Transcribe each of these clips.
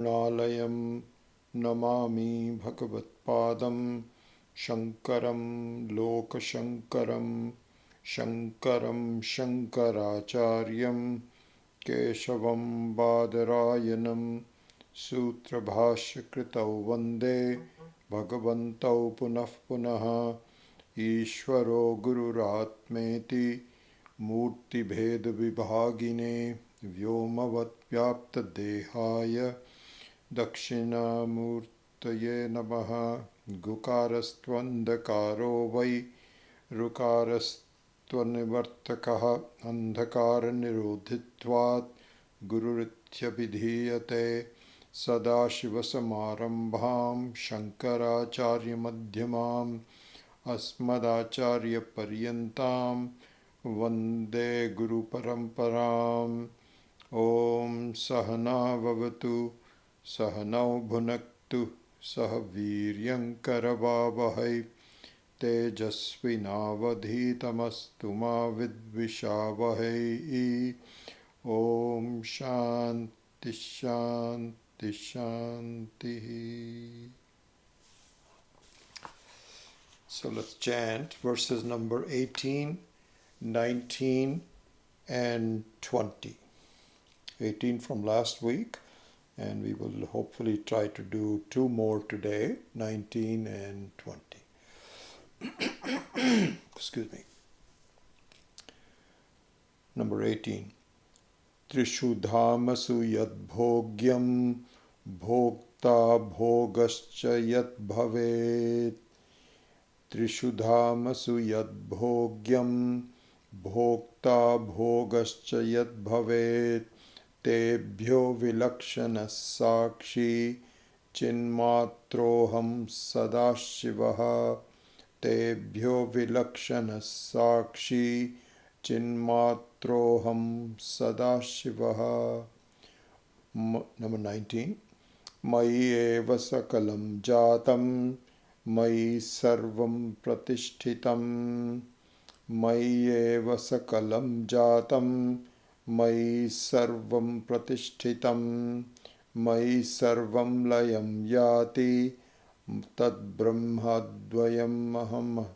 नालयं नमामि भगवत्पादं शङ्करं लोकशङ्करं शङ्करं शङ्कराचार्यं केशवं बादरायणं सूत्रभाष्यकृतौ वन्दे भगवन्तौ पुनः पुनः ईश्वरो गुरुरात्मेति मूर्तिभेदविभागिने व्योमवद्व्याप्तदेहाय दक्षिणामूर्तये नमः। गुकारस्त्वन्धकारो वै ऋकारस्त्वनिवर्तकः अन्धकारनिरोधित्वात् गुरुरित्यभिधीयते। सदाशिवसमारम्भां शङ्कराचार्यमध्यमाम् अस्मदाचार्यपर्यन्तां वन्दे गुरुपरम्पराम्। ॐ सहना भवतु सहनौ भुनक्तु सह वीर्यङ्करवावहै तेजस्विनावधीतमस्तु मा विद्विषावहै। ॐ शान्ति शान्ति शान्तिः। So let's chant verses number 18, 19 and 20. 18 from last week, and we will hopefully try to do 2 more today, 19 and 20. Excuse me. Number 18. Trishu dhamasu yad bhogyam bhokta bhogascha yad bhavet. Trishu dhamasu yad bhogyam bhokta bhogascha yad bhavet. Tebhyo vilakshanas sakshi chinmatroham sadashivaha. Tebhyo vilakshanas sakshi chinmatroham sadashivaha. Number 19. Mayi eva sakalam jatam Mayi sarvam pratishthitam. Mayi eva sakalam jatam Mayi sarvam pratishthitam. Mayi sarvam layam yati tad brahmadvayam aham.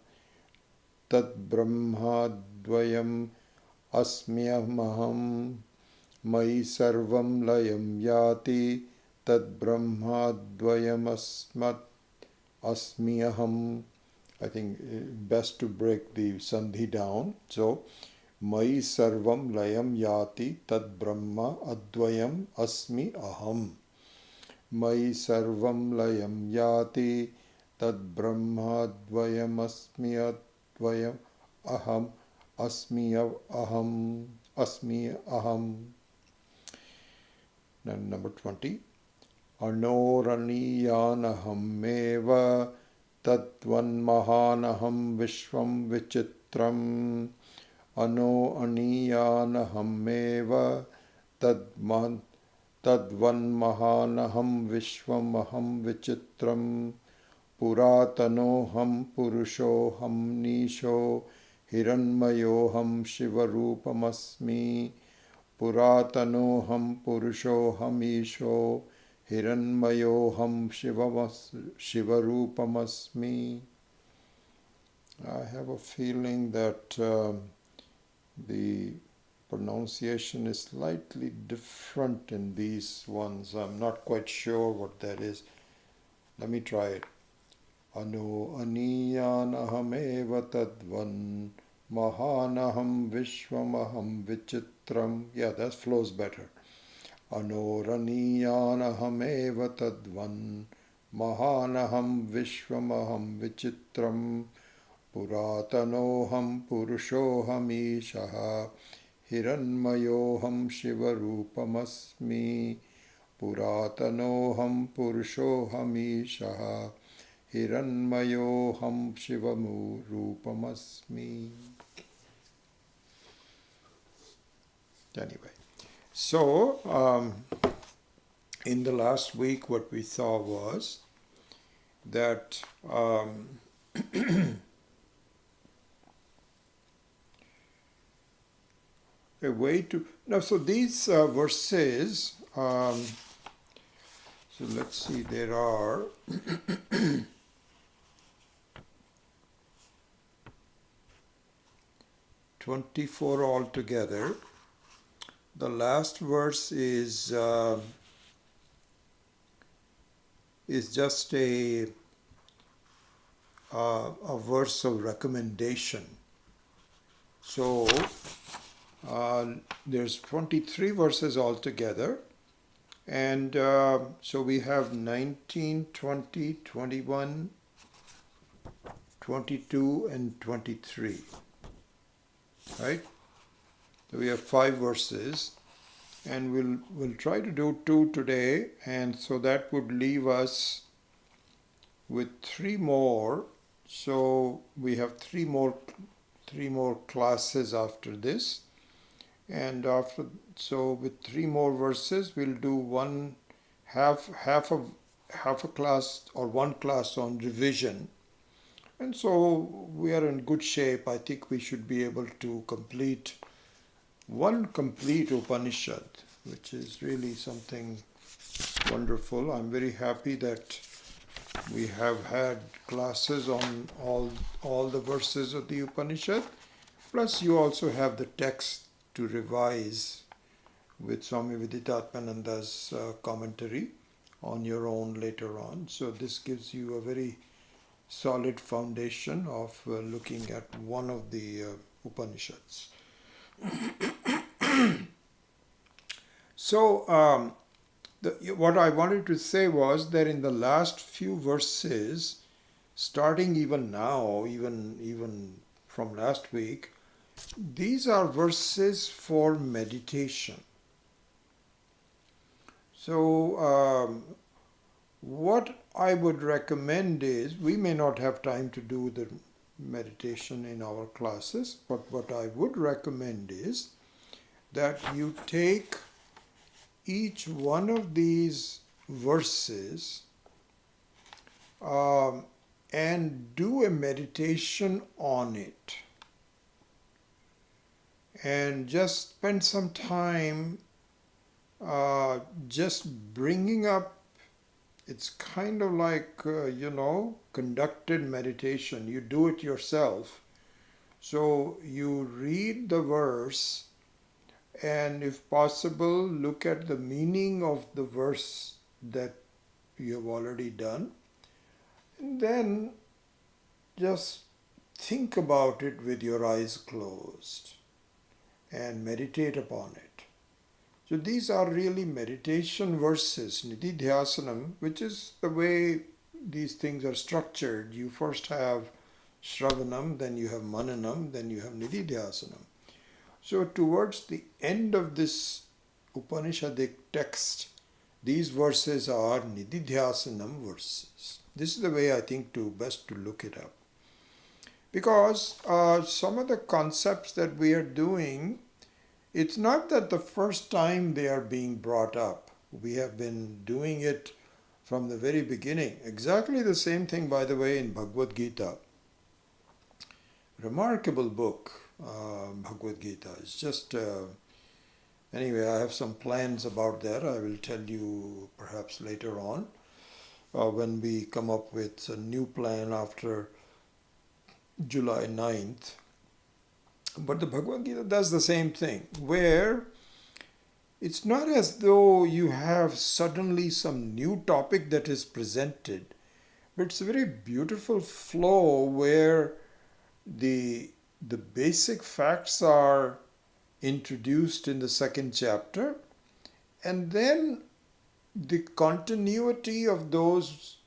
Tad brahmadvayam asmyamaham. Mayi sarvam layam yati tad brahmadvayam asmyaham. I think best to break the sandhi down. So, Mai sarvam layam yati tad brahma advayam asmi aham. Mai sarvam layam yati tad brahma advayam asmi advayam aham asmi aham asmi aham. Then number 20. Anoraniyanaham tadvanmahanaham vishvam vichitram. Anoaniyanaham tadvanmahanaham vishvamaham vichitram. Puratanoham purushoham nisho hiranmayoham shivarupamasmi. Puratanoham purushoham isho hiranmayoham shivarupamasmi. I have a feeling that the pronunciation is slightly different in these ones. I'm not quite sure what that is. Let me try it. Ano aniyanahameva tadvan mahanaham vishvamaham vichitram. Yeah, that flows better. Anoraniyanaham tadvan mahanaham vishvamaham vichitram. Puratanoham purushoham ishaha hiranmayoham shivarupamasmi. Puratanoham purushoham ishaha hiranmayoham shivarupamasmi. Anyway, so in the last week what we saw was that a way to... Now, so these verses So let's see, there are 24 altogether. The last verse is just a verse of recommendation. So there's 23 verses altogether, and so we have 19, 20, 21, 22, and 23. Right? So we have 5 verses, and we'll try to do 2 today, and so that would leave us with 3 more. So we have 3 more classes after this, and so with 3 more verses we'll do half a class or 1 class on revision. And so we are in good shape. I think we should be able to complete 1 complete Upanishad, which is really something wonderful. I'm very happy that we have had classes on all the verses of the Upanishad. Plus you also have the text to revise with Swami Viditatmananda's commentary on your own later on. So this gives you a very solid foundation of looking at one of the Upanishads. So what I wanted to say was that in the last few verses, starting even now, even from last week, these are verses for meditation. So what I would recommend is, we may not have time to do the meditation in our classes, but what I would recommend is that you take each one of these verses and do a meditation on it, and just spend some time just bringing up. It's kind of like, conducted meditation. You do it yourself. So you read the verse, and if possible, look at the meaning of the verse that you have already done. And then just think about it with your eyes closed and meditate upon it. So these are really meditation verses, nididhyasanam, which is the way these things are structured. You first have shravanam, then you have mananam, then you have nididhyasanam. So towards the end of this Upanishadic text, these verses are nididhyasanam verses. This is the way I think best to look it up. Because some of the concepts that we are doing, it's not that the first time they are being brought up. We have been doing it from the very beginning. Exactly the same thing, by the way, in Bhagavad Gita. Remarkable book, Bhagavad Gita. It's just, anyway, I have some plans about that. I will tell you perhaps later on when we come up with a new plan after July 9th. But the Bhagavad Gita does the same thing, where it's not as though you have suddenly some new topic that is presented, but it's a very beautiful flow where the basic facts are introduced in the 2nd chapter, and then the continuity of those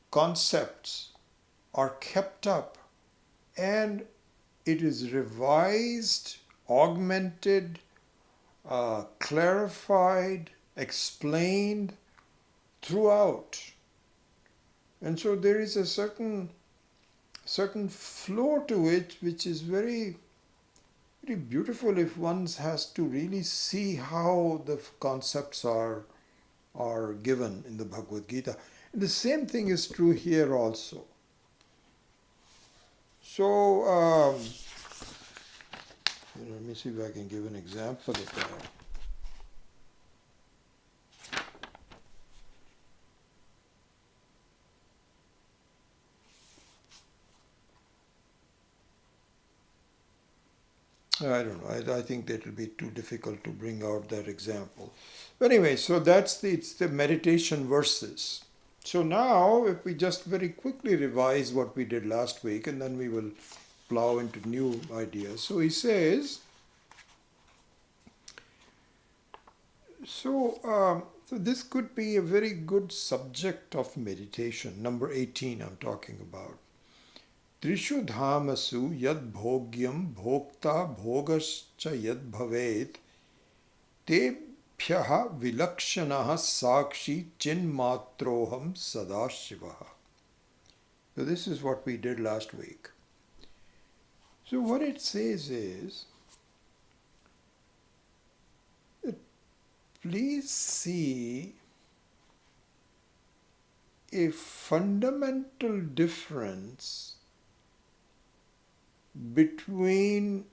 concepts are kept up, and it is revised, augmented, clarified, explained throughout. And so there is a certain flow to it, which is very, very beautiful if one has to really see how the concepts are given in the Bhagavad Gita. And the same thing is true here also. So, let me see if I can give an example of that. I don't know. I think that will be too difficult to bring out that example. But anyway, so it's the meditation verses. So now, if we just very quickly revise what we did last week, and then we will plow into new ideas. So he says, so this could be a very good subject of meditation. Number 18, I'm talking about. Trishu dhamasu yad bhogyam bhokta bhogascha yad bhavet tebhyaha vilakshanaha sakshi chinmatroham sadashivaha. So this is what we did last week. So what it says is, please see a fundamental difference between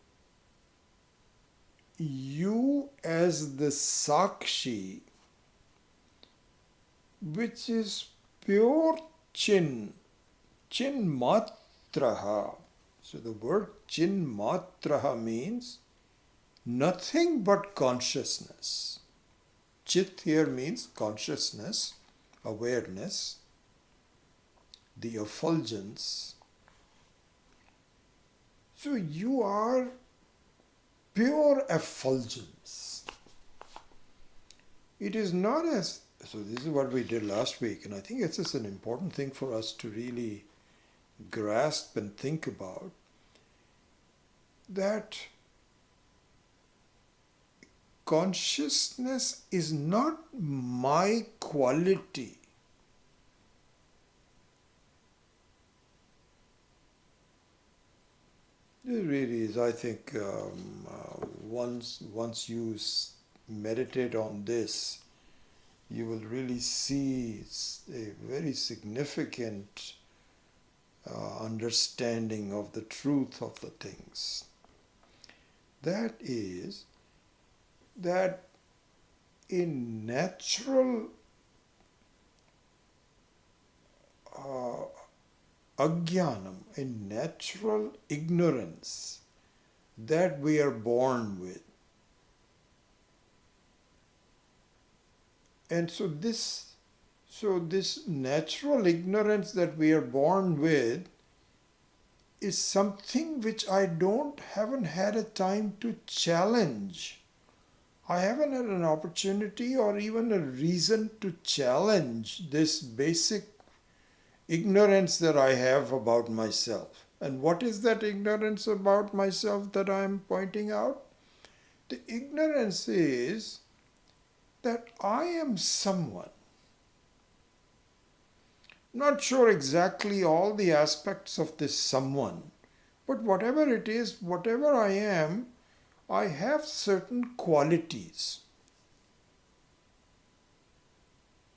you as the Sakshi, which is pure Chin Matraha. So the word Chin Matraha means nothing but consciousness. Chit here means consciousness, awareness, the effulgence. So you are pure effulgence. It is not as, so this is what we did last week, and I think it's just an important thing for us to really grasp and think about, that consciousness is not my quality. It really is. I think once you meditate on this, you will really see a very significant understanding of the truth of the things. That is, that in natural ajnanam, in natural ignorance that we are born with. And so this natural ignorance that we are born with is something which I haven't had a time to challenge. I haven't had an opportunity or even a reason to challenge this basic ignorance that I have about myself. And what is that ignorance about myself that I am pointing out? The ignorance is that I am someone. Not sure exactly all the aspects of this someone, but whatever it is, whatever I am, I have certain qualities.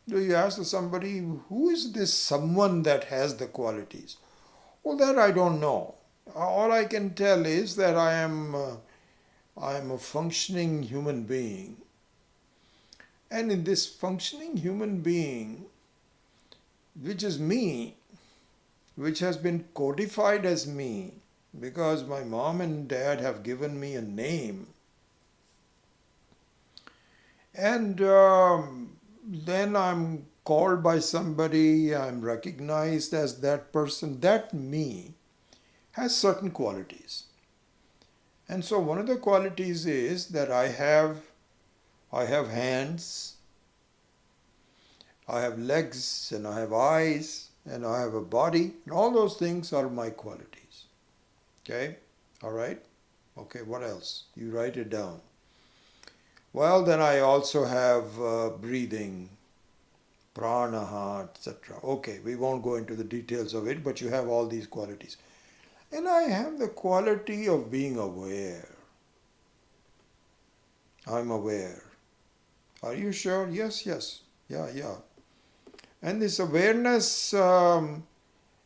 Do you ask somebody, who is this someone that has the qualities? Well, that I don't know. All I can tell is that I am a functioning human being. And in this functioning human being, which is me, which has been codified as me, because my mom and dad have given me a name. And then I'm called by somebody, I'm recognized as that person. That me has certain qualities. And so one of the qualities is that I have hands, I have legs, and I have eyes, and I have a body, and all those things are my qualities. Okay? All right? Okay, what else? You write it down. Well, then I also have breathing, pranaha, etc. Okay, we won't go into the details of it, but you have all these qualities. And I have the quality of being aware. I'm aware. Are you sure? Yes. Yeah. And this awareness,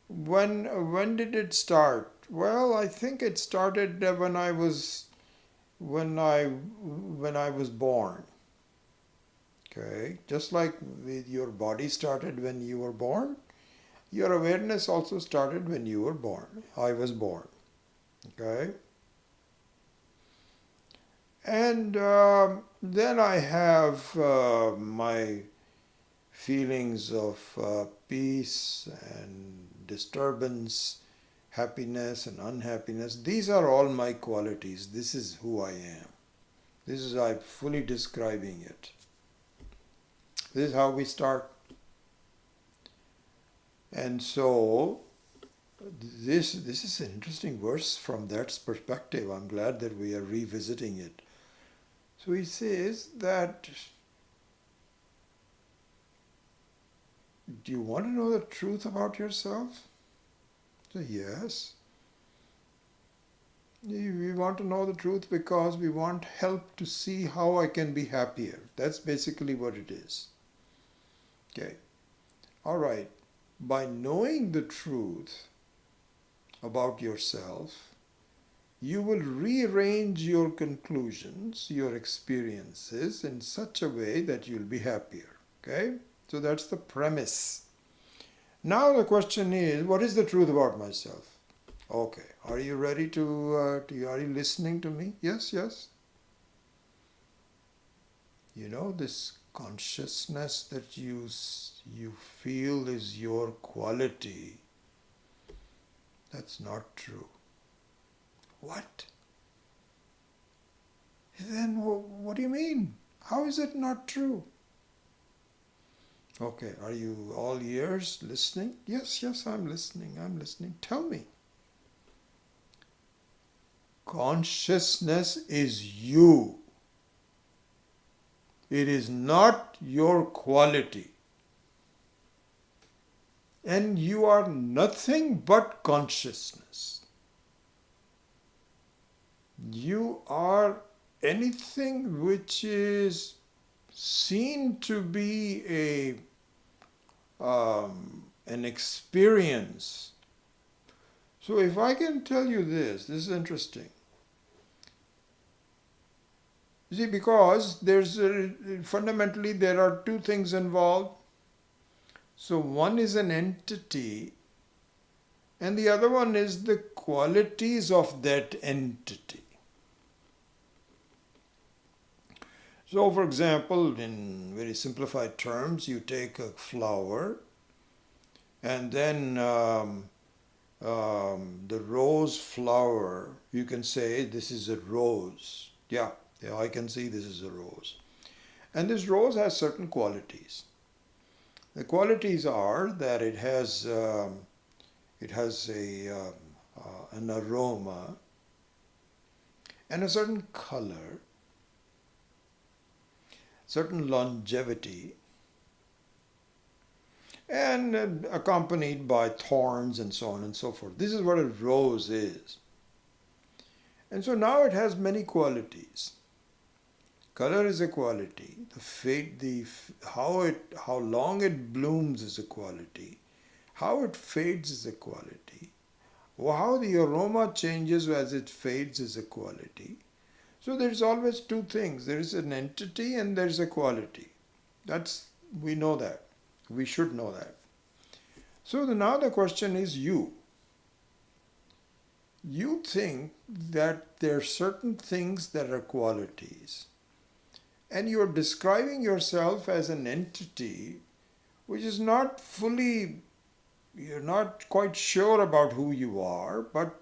when did it start? Well, I think it started when I was born. Okay, just like your body started when you were born, your awareness also started when you were born. I was born. Okay. And then I have my feelings of peace and disturbance, happiness and unhappiness. These are all my qualities. This is who I am. This is I'm fully describing it. This is how we start. And so this is an interesting verse from that perspective. I'm glad that we are revisiting it. So he says that, do you want to know the truth about yourself? So yes. We want to know the truth because we want help to see how I can be happier. That's basically what it is. Okay. All right. By knowing the truth about yourself, you will rearrange your conclusions, your experiences in such a way that you'll be happier. Okay? So that's the premise. Now the question is, what is the truth about myself? Okay. Are you ready to, are you listening to me? Yes, yes. You know, this consciousness that you feel is your quality, that's not true. What? Then what do you mean? How is it not true? Okay, are you all ears listening? Yes, yes, I'm listening. Tell me. Consciousness is you. It is not your quality. And you are nothing but consciousness. You are anything which is seen to be an experience. So if I can tell you this is interesting. You see, because fundamentally there are two things involved. So one is an entity and the other one is the qualities of that entity. So for example, in very simplified terms, you take a flower and then the rose flower, you can say this is a rose. Yeah, I can see this is a rose. And this rose has certain qualities. The qualities are that it has an aroma and a certain color, certain longevity, and accompanied by thorns and so on and so forth. This is what a rose is. And so now it has many qualities. Color is a quality. How long it blooms is a quality. How it fades is a quality. How the aroma changes as it fades is a quality. So there's always two things. There is an entity and there's a quality. We know that. We should know that. So now the question is you. You think that there are certain things that are qualities. And you're describing yourself as an entity which is not fully, you're not quite sure about who you are, but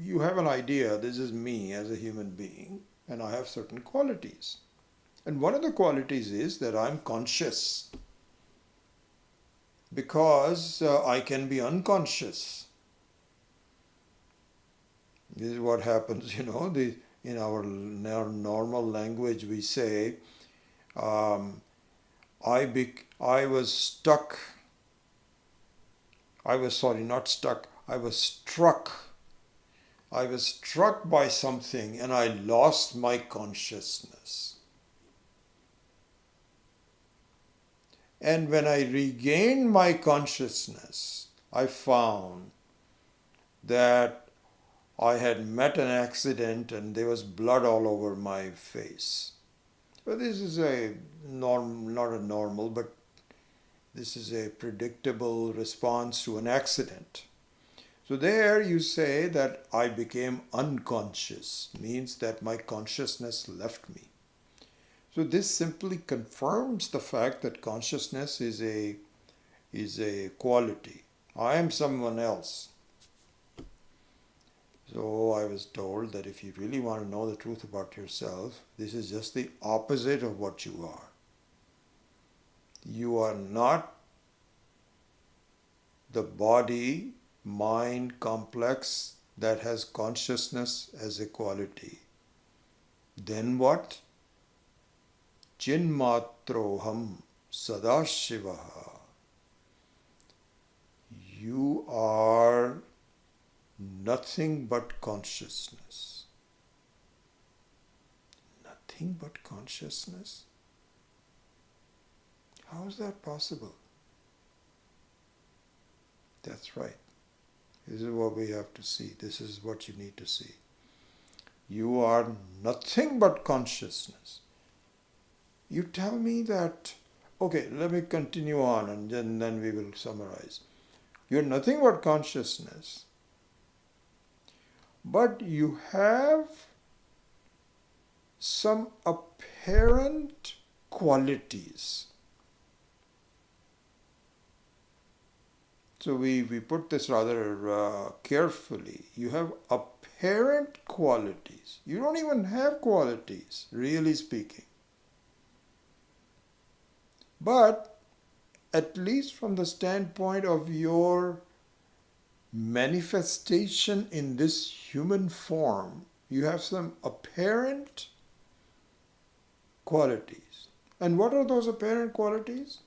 you have an idea, this is me as a human being, and I have certain qualities. And one of the qualities is that I'm conscious, because I can be unconscious. This is what happens, in our normal language we say, I was struck by something and I lost my consciousness. And when I regained my consciousness, I found that I had met an accident and there was blood all over my face. But this is not a normal, but this is a predictable response to an accident. So there you say that I became unconscious, means that my consciousness left me. So this simply confirms the fact that consciousness is a quality. I am someone else. So I was told that if you really want to know the truth about yourself, this is just the opposite of what you are. You are not the body, mind complex that has consciousness as a quality. Then what? Chinmatroham sadashivaha. You are nothing but consciousness. Nothing but consciousness? How is that possible? That's right. This is what we have to see. This is what you need to see. You are nothing but consciousness. You tell me that, okay, let me continue on and then we will summarize. You're nothing but consciousness, but you have some apparent qualities. So we put this rather carefully. You have apparent qualities. You don't even have qualities, really speaking. But at least from the standpoint of your manifestation in this human form, you have some apparent qualities. And what are those apparent qualities?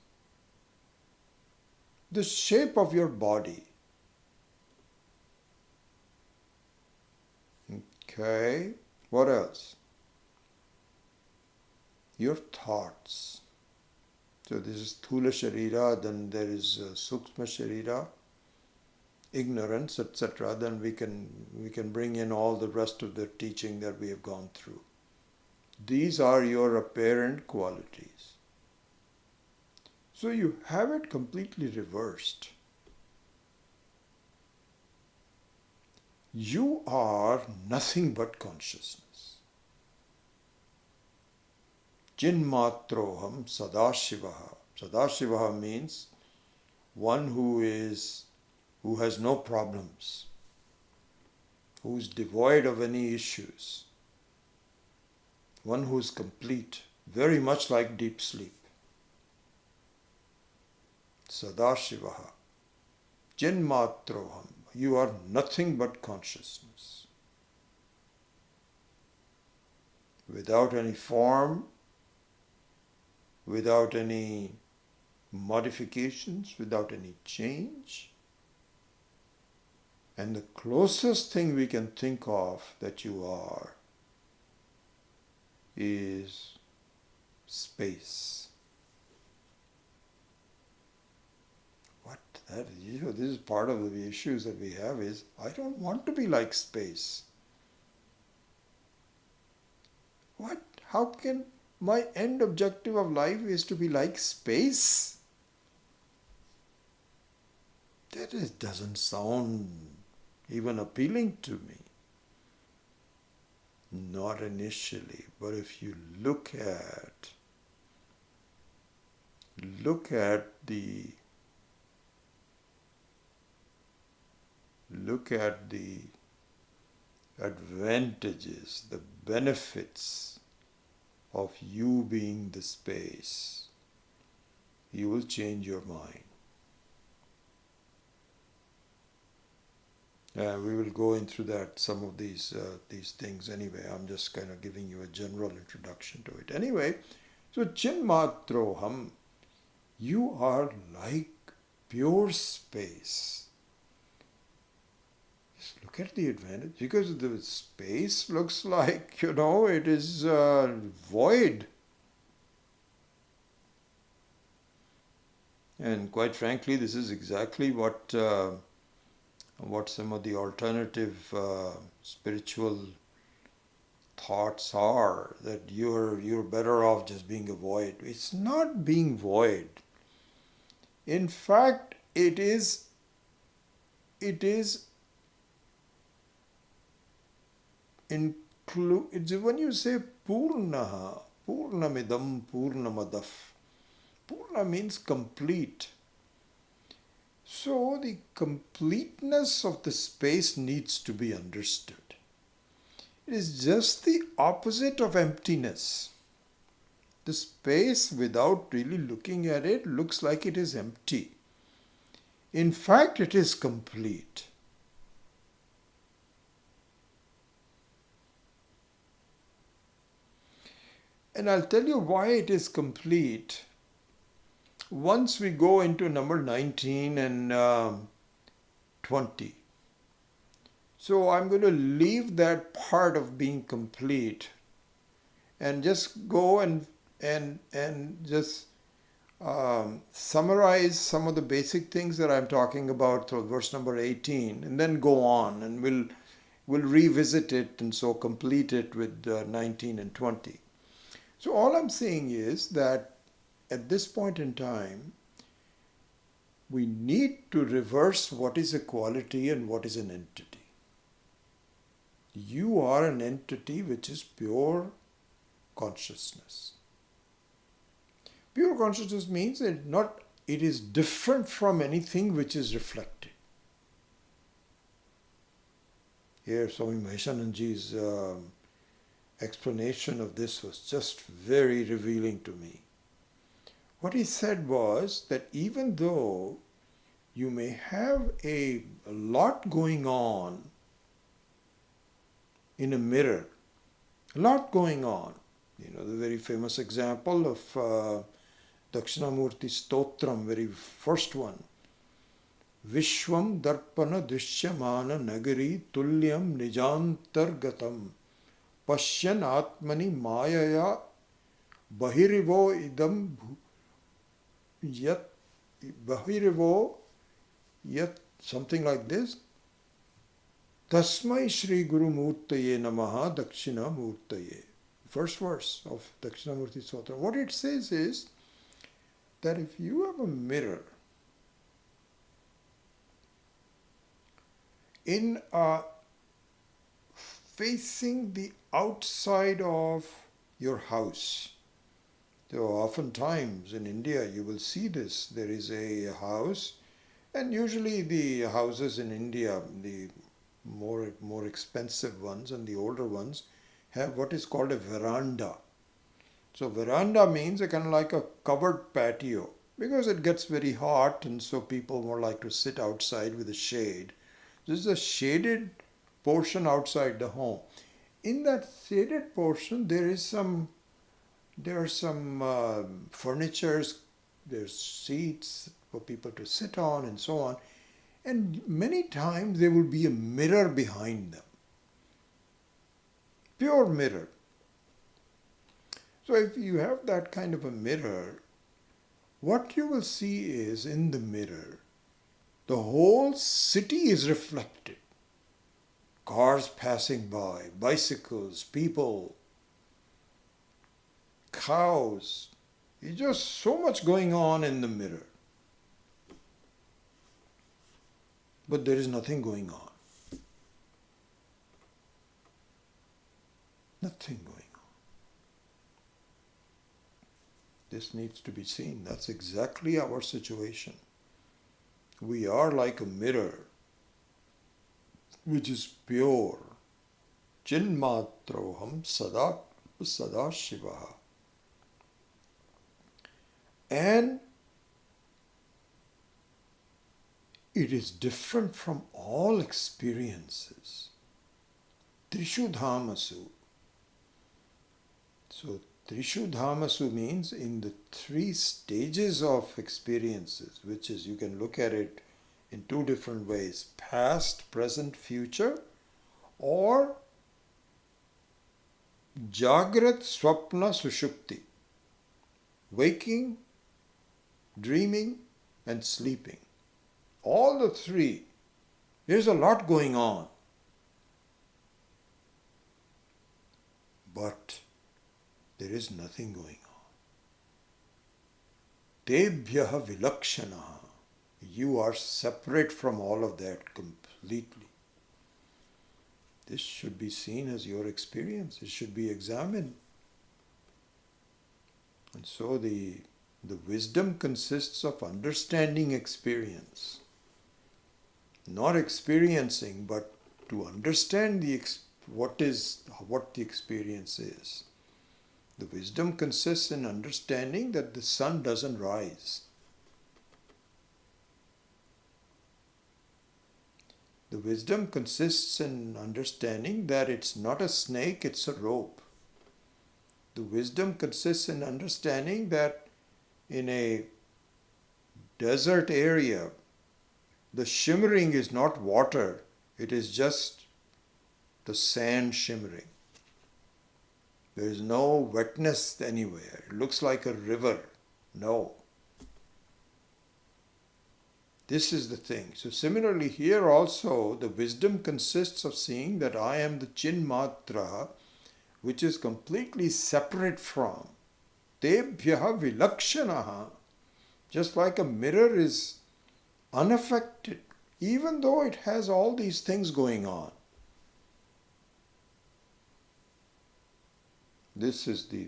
The shape of your body. Okay, what else? Your thoughts. So this is Thula Sharira, then there is Sukshma Sharira, ignorance, etc. Then we can bring in all the rest of the teaching that we have gone through. These are your apparent qualities. So you have it completely reversed. You are nothing but consciousness. Jinmatroham sadashivaha. Sadashivaha means one who has no problems, who is devoid of any issues, one who is complete, very much like deep sleep. Sadashivaha. Jinmatroham. You are nothing but consciousness. Without any form, without any modifications, without any change. And the closest thing we can think of that you are is space. This is part of the issues that we have is, I don't want to be like space. What? How can my end objective of life is to be like space? That doesn't sound even appealing to me. Not initially, but if you look at the advantages, the benefits of you being the space, you will change your mind. We will go into that, some of these things anyway. I'm just kind of giving you a general introduction to it. Anyway, so Chinmatroham, you are like pure space. Just look at the advantage, because the space looks like, it is void. And quite frankly, this is exactly what some of the alternative spiritual thoughts are, that you're better off just being a void. It's not being void. In fact, it is include, when you say Purnaha, Purnamidam Purnamadaf, Purna means complete. So the completeness of the space needs to be understood. It is just the opposite of emptiness. The space, without really looking at it, looks like it is empty. In fact, it is complete. And I'll tell you why it is complete once we go into number 19 and 20. So I'm going to leave that part of being complete and just go and just summarize some of the basic things that I'm talking about through verse number 18, and then go on, and we'll revisit it and so complete it with 19 and 20. So all I'm saying is that at this point in time, we need to reverse what is a quality and what is an entity. You are an entity which is pure consciousness. Pure consciousness means that it is different from anything which is reflected. Here Swami Maheshananji's explanation of this was just very revealing to me. What he said was that even though you may have a lot going on in a mirror, a lot going on. You know, the very famous example of Dakshinamurti Stotram, very first one. Vishwam Darpana Drishyamana Nagari Tulyam Nijantargatam Pashyan Atmani Mayaya Bahirivo Idam Yat Bahirivo Yat, something like this. Tasmai Shri Guru Murtaye Namaha Dakshina Murtaye. First verse of Dakshinamurti Stotra. What it says is that if you have a mirror in facing the outside of your house, so oftentimes in India you will see this. There is a house, and usually the houses in India, the more expensive ones and the older ones, have what is called a veranda. So veranda means a kind of like a covered patio, because it gets very hot, and so people more like to sit outside with a shade. This is a shaded portion outside the home. In that shaded portion, there are some furnitures, there's seats for people to sit on and so on. And many times there will be a mirror behind them. Pure mirror. So if you have that kind of a mirror, what you will see is in the mirror, the whole city is reflected. Cars passing by, bicycles, people, cows. It's just so much going on in the mirror. But there is nothing going on. Nothing going on. This needs to be seen. That's exactly our situation. We are like a mirror, which is pure. Chinmatroham sada shivaha. And it is different from all experiences. Trishu Dhamasu. So Trishu Dhamasu means in the 3 stages of experiences, which is, you can look at it in 2 different ways: past, present, future, or Jagrat, Swapna, Sushupti. Waking, dreaming, and sleeping. All the 3. There's a lot going on. But there is nothing going on. Tebhyaha vilakshanaha. You are separate from all of that completely. This should be seen as your experience. It should be examined. And so the wisdom consists of understanding experience. Not experiencing, but to understand what the experience is. The wisdom consists in understanding that the sun doesn't rise. The wisdom consists in understanding that it's not a snake, it's a rope. The wisdom consists in understanding that in a desert area, the shimmering is not water, it is just the sand shimmering. There is no wetness anywhere. It looks like a river. No. This is the thing. So similarly here also, the wisdom consists of seeing that I am the Chinmatra, which is completely separate from Tebhyaha Vilakshanaha. Just like a mirror is unaffected, even though it has all these things going on. This is the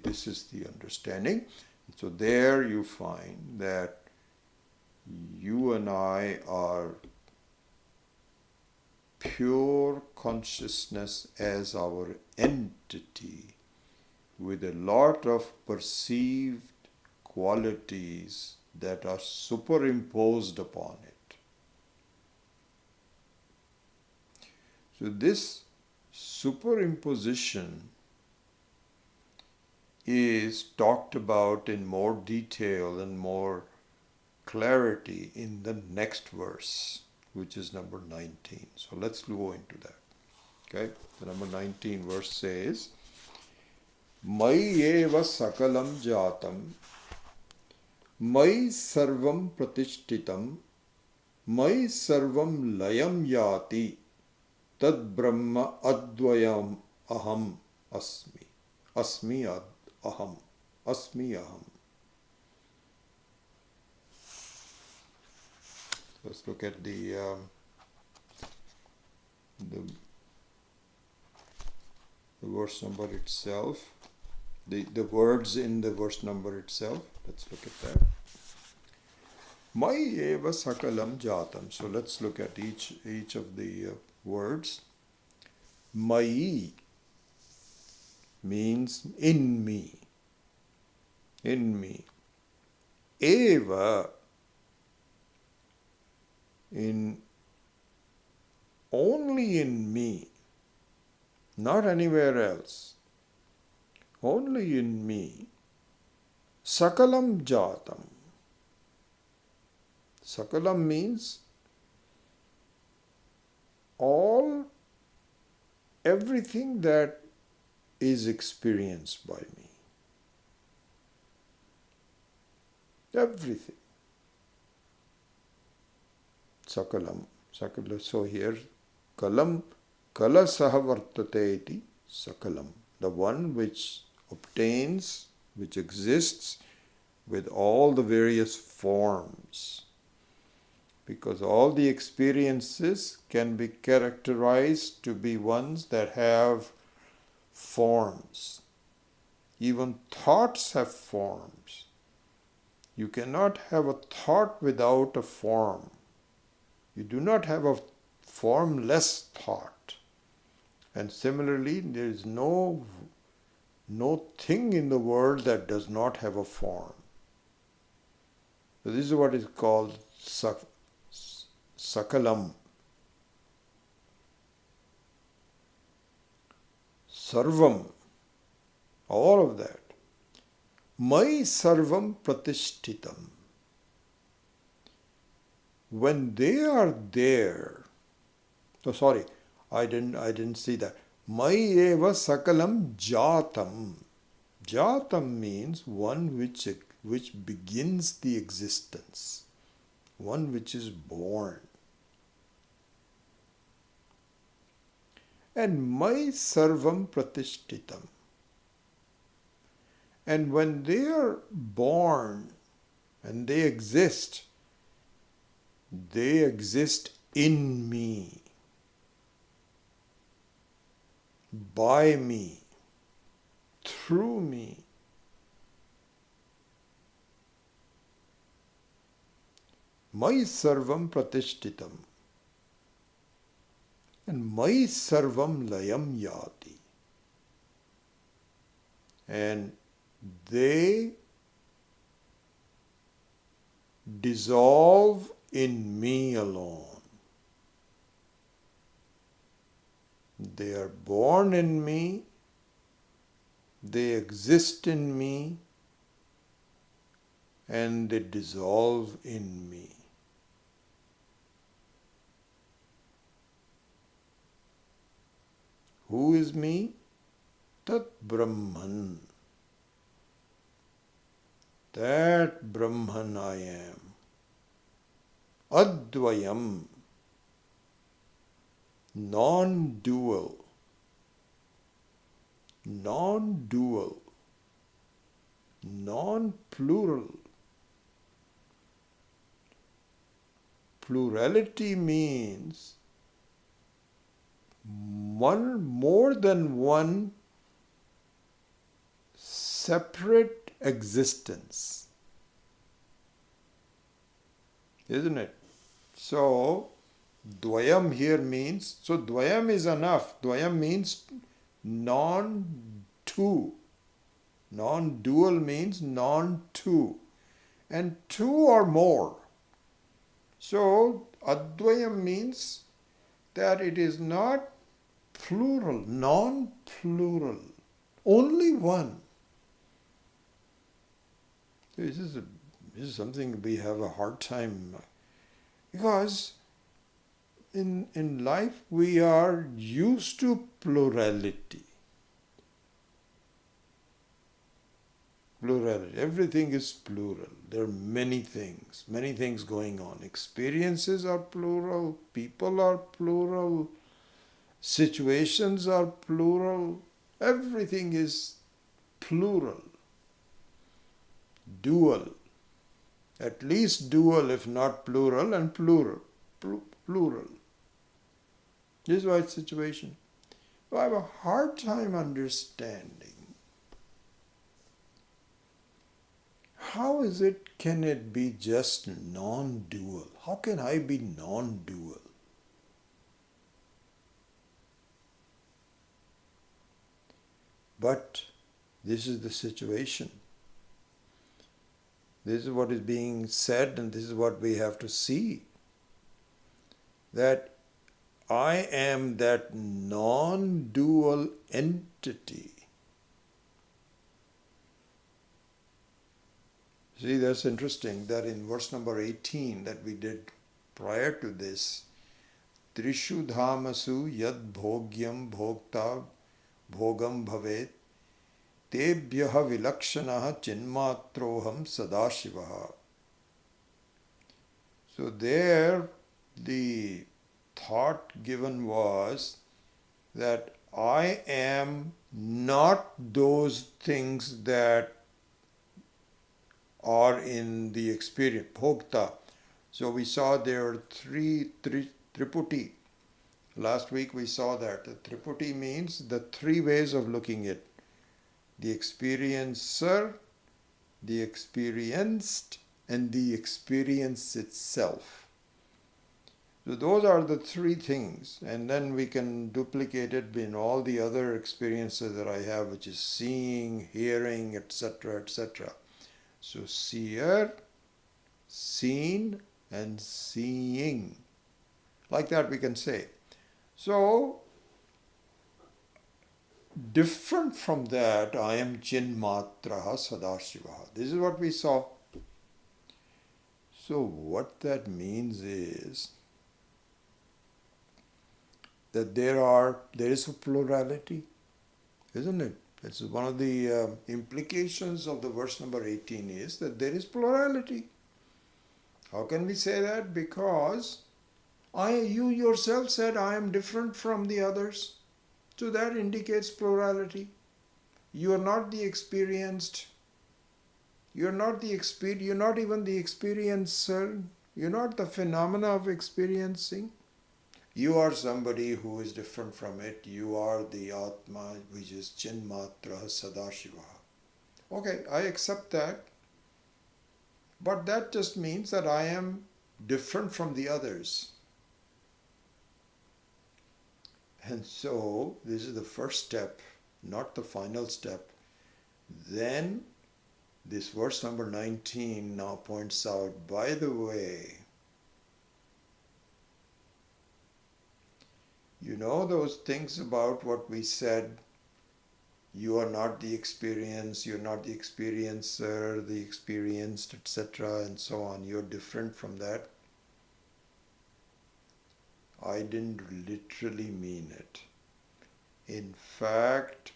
understanding. So there you find that you and I are pure consciousness as our entity with a lot of perceived qualities that are superimposed upon it. So this superimposition is talked about in more detail and more clarity in the next verse, which is number 19. So let's go into that. Okay, the number 19 verse says, Mai eva sakalam jatam, Mai sarvam pratishtitam, Mai sarvam layam yati, Tad Brahma advayam aham asmi. Asmi aham. Asmi aham. Let's look at the verse number itself. The words in the verse number itself. Let's look at that. Mai eva sakalam jatam. So let's look at each of the words. Mai means in me. In me. Eva, only in me, not anywhere else, only in me. Sakalam jatam. Sakalam means everything that is experienced by me. Everything. Sakalam. So here, kalam, kala sahavartate iti sakalam. The one which obtains, which exists with all the various forms. Because all the experiences can be characterized to be ones that have forms. Even thoughts have forms. You cannot have a thought without a form. You do not have a formless thought. And similarly, there is no thing in the world that does not have a form. So this is what is called sakalam. Sarvam, all of that. Mai sarvam pratishtitam. When they are there, so sorry, I didn't see that. Mai eva sakalam jatam. Jatam means one which begins the existence, one which is born. And mai sarvam pratishtitam. And when they are born and they exist in me. by me, through me. Mai sarvam pratishtitam and mai sarvam layam yati. And they dissolve in me alone. They are born in me, they exist in me, and they dissolve in me. Who is me? Tat Brahman. That Brahman I am. Advayam. Non-dual. Non-dual. Non-plural. Plurality means more than one separate existence. Isn't it? So, dvayam here means, so dvayam is enough. Dvayam means non-two. Non-dual means non-two. And two or more. So, advayam means that it is not plural, non-plural, only one. This is something we have a hard time, because in life we are used to plurality. Plurality. Everything is plural. There are many things going on. Experiences are plural, people are plural, situations are plural, everything is plural. Dual. At least dual, if not plural, and plural. Plural. This is why it's situation. So I have a hard time understanding. How can it be just non-dual? How can I be non-dual? But this is the situation. This is what is being said, and this is what we have to see. That I am that non-dual entity. See, that's interesting that in verse number 18 that we did prior to this, Trishu dhamasu yad bhogyam bhokta bhogam bhavet tebhyaha vilakshanaha chinmatroham sadashivaha. So there the thought given was that I am not those things that are in the experience, bhokta. So we saw there are three triputi. Last week we saw that. The triputi means the three ways of looking at the experiencer, the experienced, and the experience itself. So those are the three things, and then we can duplicate it in all the other experiences that I have, which is seeing, hearing, etc., etc. So seer, seen, and seeing. Like that we can say. So, different from that, I am Chinmatraha Sadashivaha. This is what we saw. So what that means is that there is a plurality, isn't it? It's one of the implications of the verse number 18 is that there is plurality. How can we say that? Because you yourself said I am different from the others. So that indicates plurality. You are not the experienced. You're not even the experiencer. You're not the phenomena of experiencing. You are somebody who is different from it. You are the Atma, which is Chinmatra Sadashiva. Okay, I accept that. But that just means that I am different from the others. And so, this is the first step, not the final step. Then, this verse number 19 now points out, by the way, you know those things about what we said, you are not the experience, you're not the experiencer, the experienced, etc., and so on. You're different from that. I didn't literally mean it. In fact,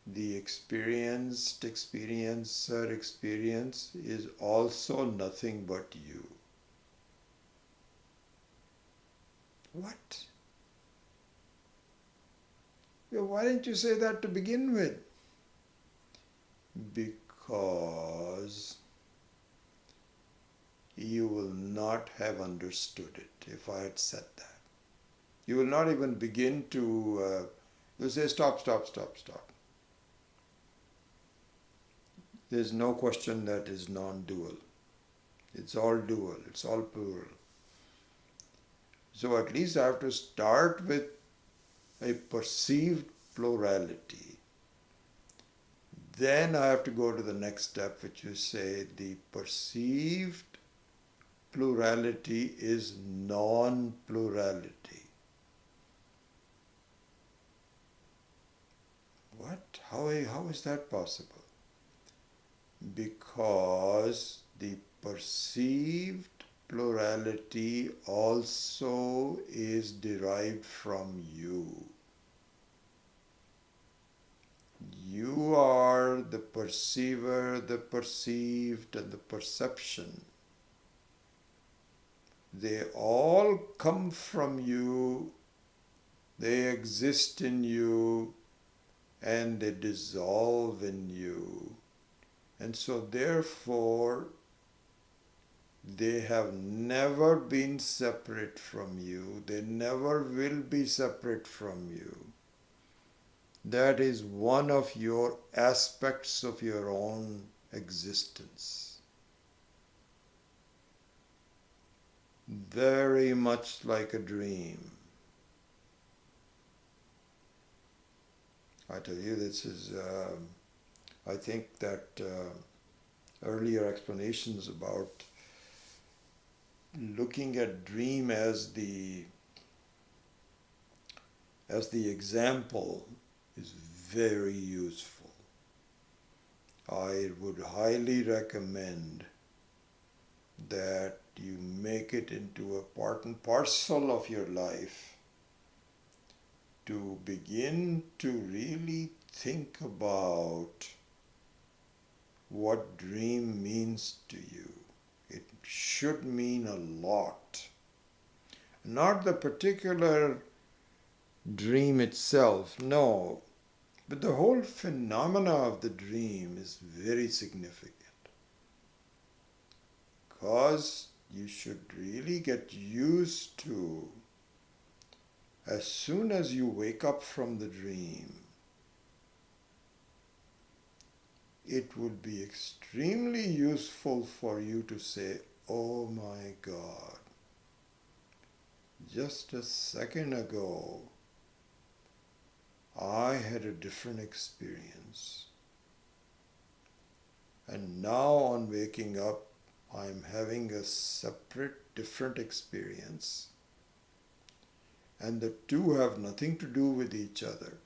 the experienced, experiencer, experience is also nothing but you. What? Well, why didn't you say that to begin with? Because you will not have understood it if I had said that. You will not even begin to, you'll say, stop. There's no question that is non-dual. It's all dual, it's all plural. So at least I have to start with a perceived plurality. Then I have to go to the next step, which you say the perceived plurality is non-plurality. What? How is that possible? Because the perceived plurality also is derived from you. You are the perceiver, the perceived, and the perception. They all come from you, they exist in you, and they dissolve in you. And so therefore, they have never been separate from you. They never will be separate from you. That is one of your aspects of your own existence. Very much like a dream. I tell you, this is, I think that earlier explanations about looking at dream as the example is very useful. I would highly recommend that you make it into a part and parcel of your life to begin to really think about what dream means to you. It should mean a lot. Not the particular dream itself, no, but the whole phenomena of the dream is very significant. Because you should really get used to, as soon as you wake up from the dream, it would be extremely useful for you to say, oh my God, just a second ago, I had a different experience. And now on waking up, I'm having a separate, different experience. And the two have nothing to do with each other.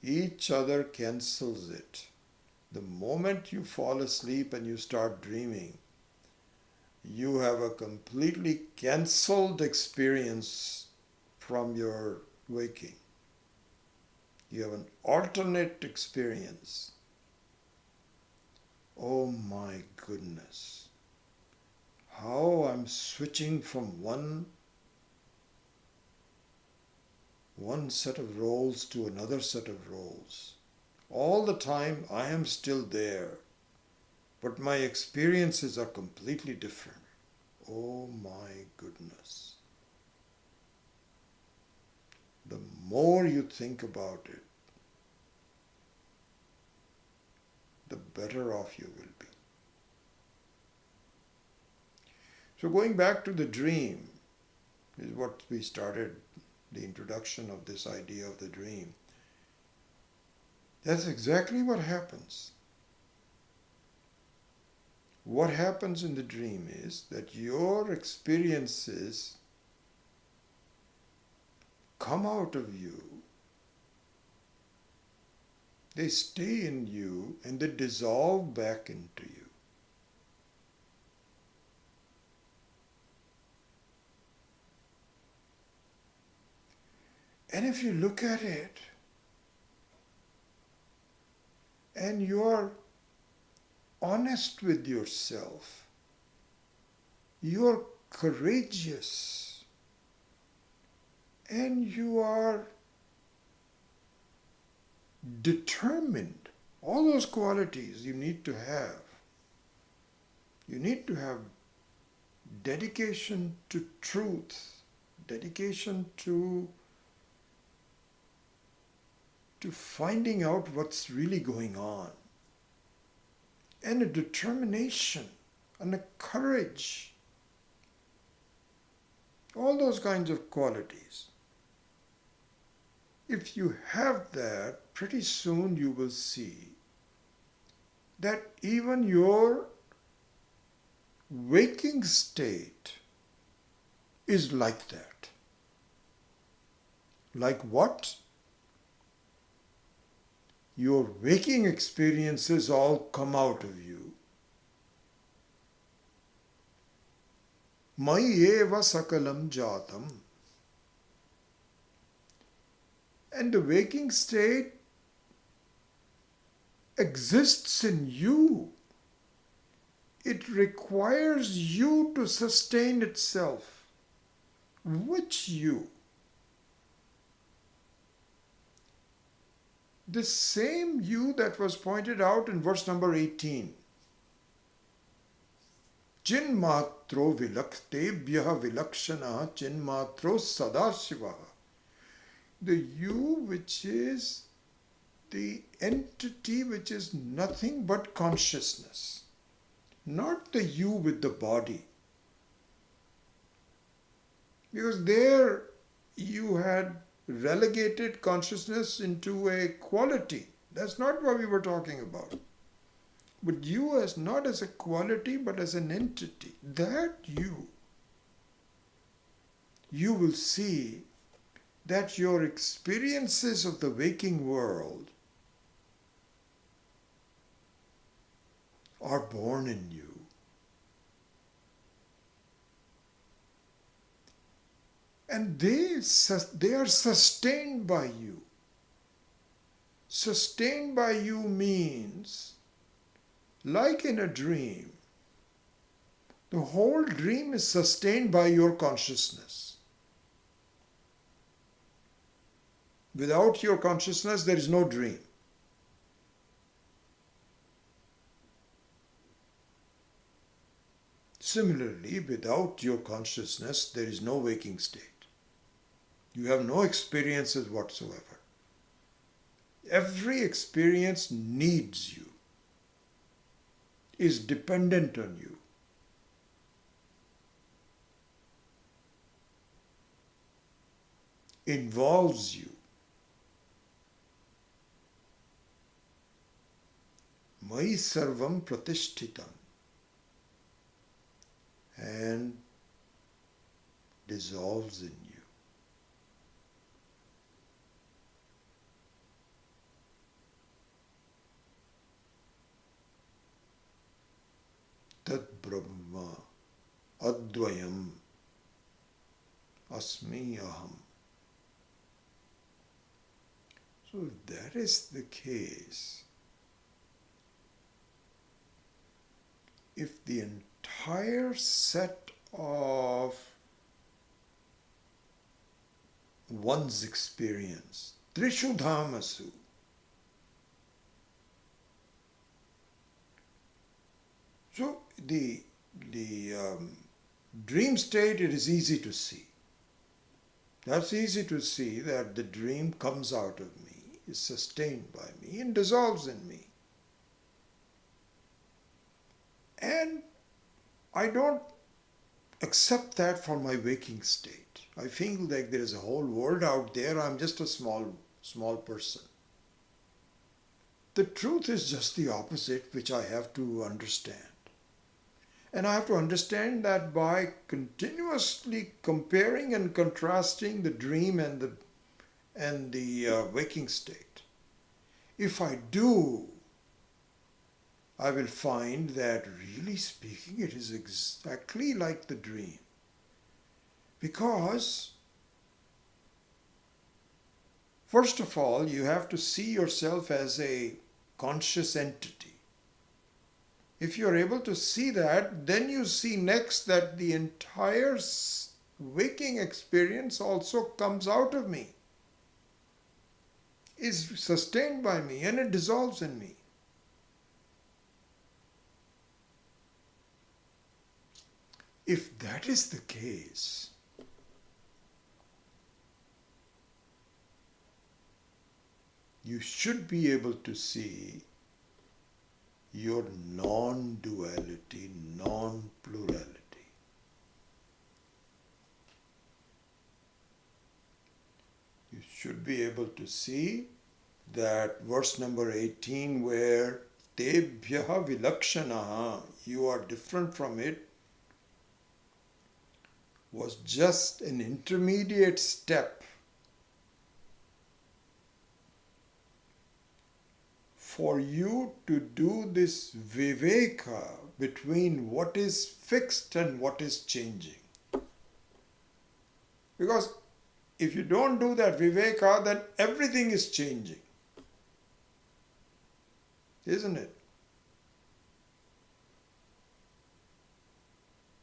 Each other cancels it. The moment you fall asleep and you start dreaming, you have a completely cancelled experience from your waking. You have an alternate experience. Oh my goodness. How I'm switching from one set of roles to another set of roles. All the time I am still there, but my experiences are completely different. Oh my goodness. the more you think about it, the better off you will be. So going back to the dream is what we started, the introduction of this idea of the dream. That's exactly what happens. What happens in the dream is that your experiences come out of you, they stay in you, and they dissolve back into you. And if you look at it, and you are honest with yourself, you are courageous, and you are determined. All those qualities you need to have. You need to have dedication to truth, dedication to finding out what's really going on, and a determination and a courage. All those kinds of qualities. If you have that, pretty soon you will see that even your waking state is like that. Like what? Your waking experiences all come out of you. Mayi eva sakalam jatam. And the waking state exists in you. It requires you to sustain itself. Which you? The same you that was pointed out in verse number 18. Chinmatro vilaktebhyaha vilakshana chinmatro sadashiva. The you which is the entity which is nothing but consciousness. Not the you with the body. Because there you had relegated consciousness into a quality. That's not what we were talking about. But you as not as a quality but as an entity. That you will see that your experiences of the waking world are born in you. And they are sustained by you. Sustained by you means, like in a dream, the whole dream is sustained by your consciousness. Without your consciousness, there is no dream. Similarly, without your consciousness, there is no waking state. You have no experiences whatsoever. Every experience needs you, is dependent on you. Involves you. Mai sarvam pratishtitam. And dissolves in you. Tad Brahma Advayam Asmi Aham. So if that is the case, if the entire set of one's experience, Trishu Dhamasu, so the dream state, it is easy to see. That's easy to see, that the dream comes out of me, is sustained by me, and dissolves in me. And I don't accept that for my waking state. I feel like there is a whole world out there, I'm just a small person. The truth is just the opposite, which I have to understand. And I have to understand that by continuously comparing and contrasting the dream and the waking state. If I do, I will find that really speaking, it is exactly like the dream. Because, first of all, you have to see yourself as a conscious entity. If you are able to see that, then you see next that the entire waking experience also comes out of me, is sustained by me, and it dissolves in me. If that is the case, you should be able to see your non-duality, non-plurality. You should be able to see that verse number 18 where tebhyaha vilakshanaha, you are different from it, was just an intermediate step for you to do this viveka between what is fixed and what is changing. Because if you don't do that viveka, then everything is changing. Isn't it?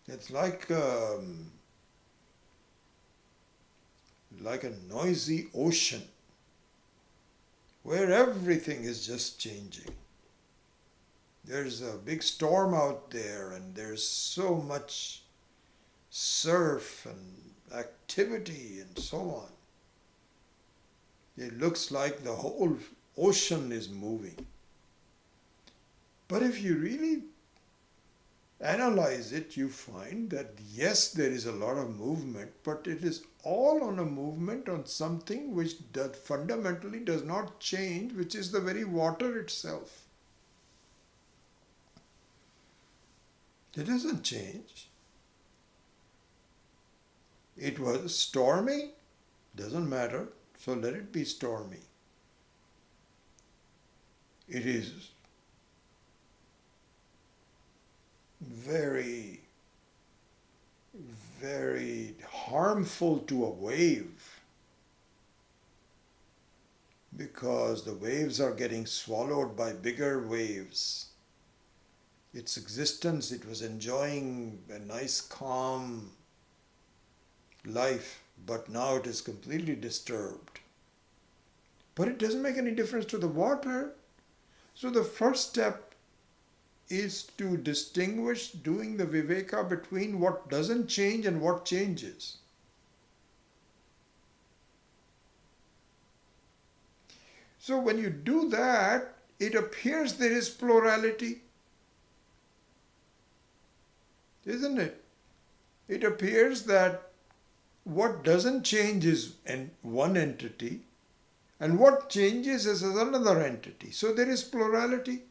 It's like a noisy ocean where everything is just changing. There's a big storm out there and there's so much surf and activity and so on. It looks like the whole ocean is moving. But if you really analyze it, you find that yes, there is a lot of movement, but it is all on a movement on something which fundamentally does not change, which is the very water itself. It doesn't change. It was stormy, doesn't matter, so let it be stormy. It is very, very harmful to a wave because the waves are getting swallowed by bigger waves. Its existence, it was enjoying a nice calm life, but now it is completely disturbed. But it doesn't make any difference to the water. So the first step is to distinguish, doing the viveka between what doesn't change and what changes. So when you do that, it appears there is plurality. Isn't it? It appears that what doesn't change is one entity, and what changes is another entity. So there is plurality.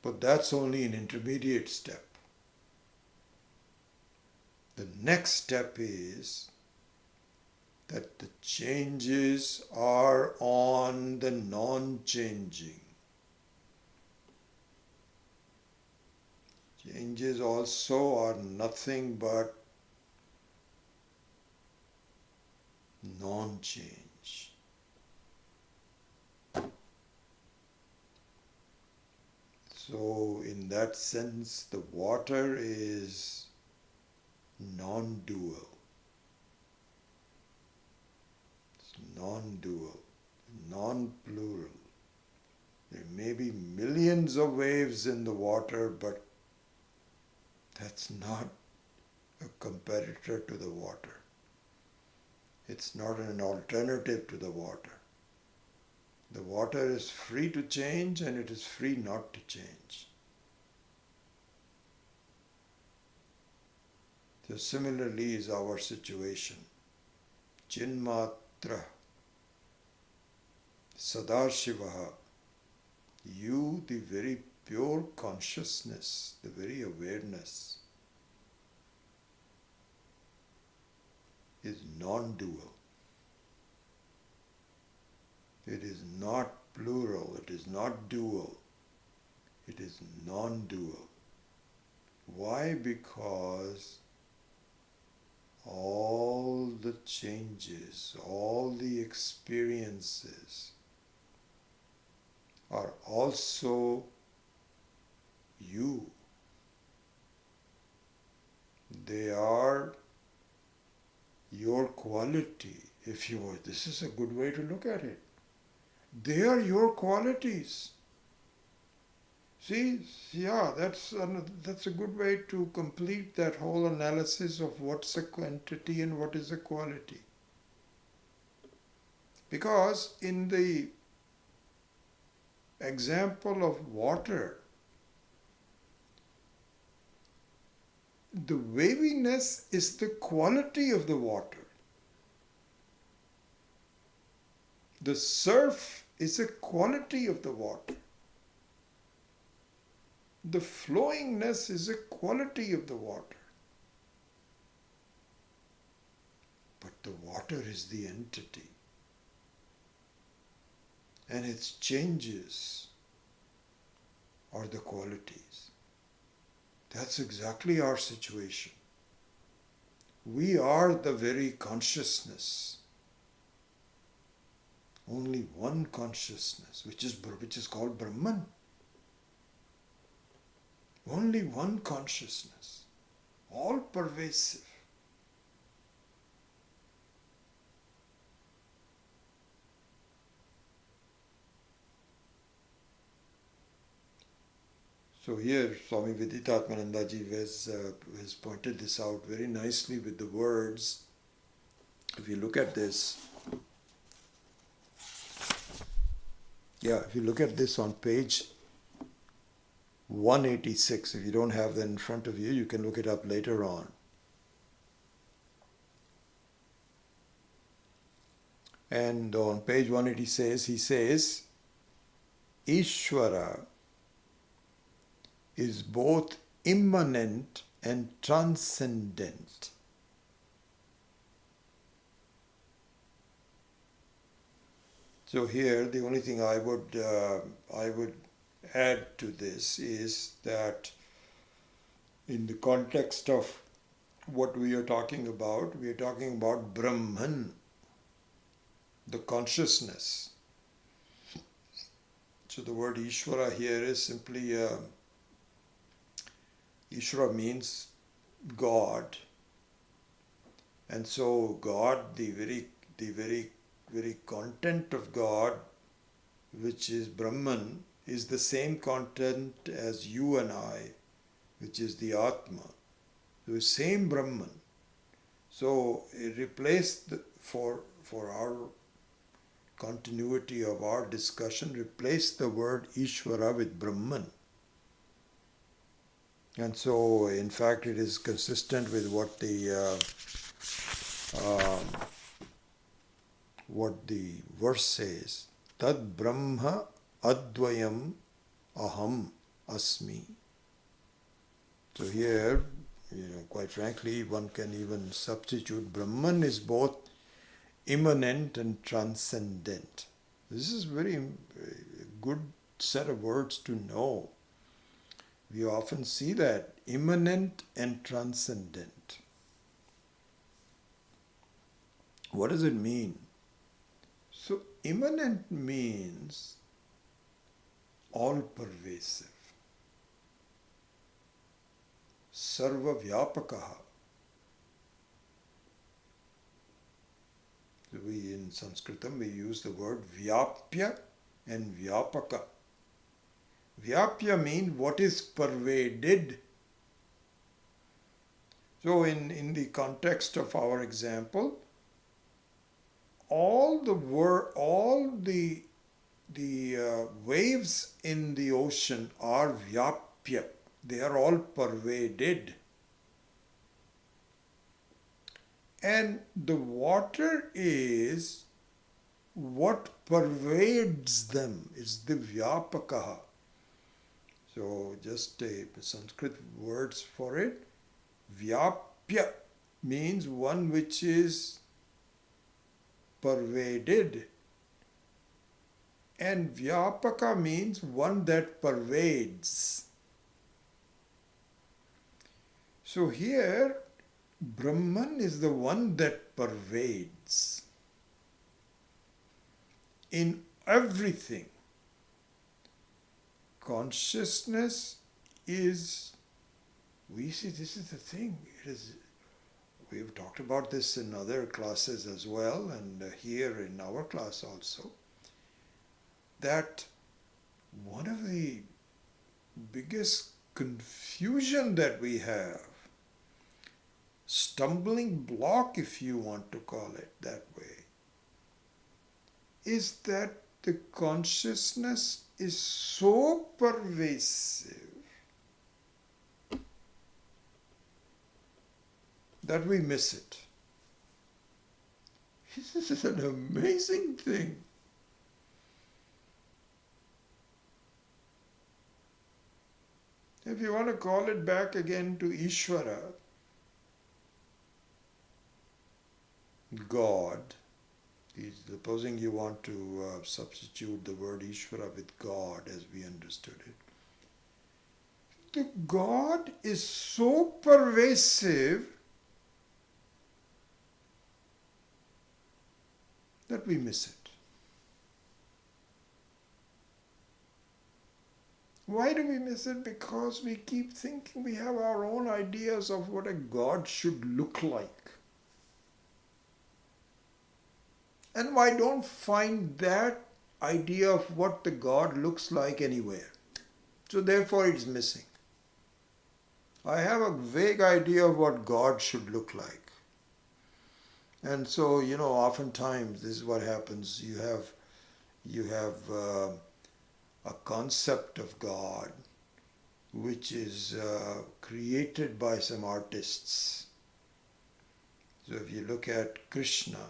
But that's only an intermediate step. The next step is that the changes are on the non-changing. Changes also are nothing but non-change. So in that sense, the water is non-dual. It's non-dual, non-plural. There may be millions of waves in the water, but that's not a competitor to the water. It's not an alternative to the water. The water is free to change and it is free not to change. So similarly is our situation. Chinmatra Sadashivaha, you, the very pure consciousness, the very awareness, is non-dual. It is not plural, it is not dual, it is non-dual. Why? Because all the changes, all the experiences are also you. They are your quality, if you would. This is a good way to look at it. They are your qualities. See, yeah, that's a good way to complete that whole analysis of what's a quantity and what is a quality. Because in the example of water, the waviness is the quality of the water. The surf is a quality of the water. The flowingness is a quality of the water. But the water is the entity. And its changes are the qualities. That's exactly our situation. We are the very consciousness. Only one consciousness, which is called Brahman. Only one consciousness, all pervasive. So here Swami Viditatmanandaji has pointed this out very nicely with the words. If you look at this, if you look at this on page 186, if you don't have that in front of you, you can look it up later on. And on page 186, he says, Ishvara is both immanent and transcendent. So here, the only thing I would add to this is that in the context of what we are talking about Brahman, the consciousness. So the word Ishvara here is simply, Ishvara means God. And so God, the very content of God, which is Brahman, is the same content as you and I, which is the Atma. The same Brahman. So it replaced, for our continuity of our discussion, replaced the word Ishvara with Brahman. And so, in fact, it is consistent with what the verse says. Tad Brahma Advayam Aham Asmi. So here, quite frankly, one can even substitute Brahman is both immanent and transcendent. This is very good set of words to know. We often see that, immanent and transcendent. What does it mean? So immanent means all-pervasive, sarva-vyapakaha. We in Sanskritam we use the word vyapya and vyapaka. Vyapya means what is pervaded. So in the context of our example, all the waves in the ocean are vyapya. They are all pervaded. And the water is what pervades them, is the vyapakaha. So just a Sanskrit words for it. Vyapya means one which is pervaded. And vyapaka means one that pervades. So here, Brahman is the one that pervades in everything. Consciousness is, we see, this is the thing. We've talked about this in other classes as well, and here in our class also, that one of the biggest confusion that we have, stumbling block if you want to call it that way, is that the consciousness is so pervasive that we miss it. This is an amazing thing. If you want to call it back again to Ishvara, God, supposing you want to substitute the word Ishvara with God as we understood it. The God is so pervasive that we miss it. Why do we miss it? Because we keep thinking we have our own ideas of what a God should look like. And I don't find that idea of what the God looks like anywhere. So therefore it's missing. I have a vague idea of what God should look like. And so, oftentimes this is what happens. You have a concept of God which is created by some artists. So if you look at Krishna,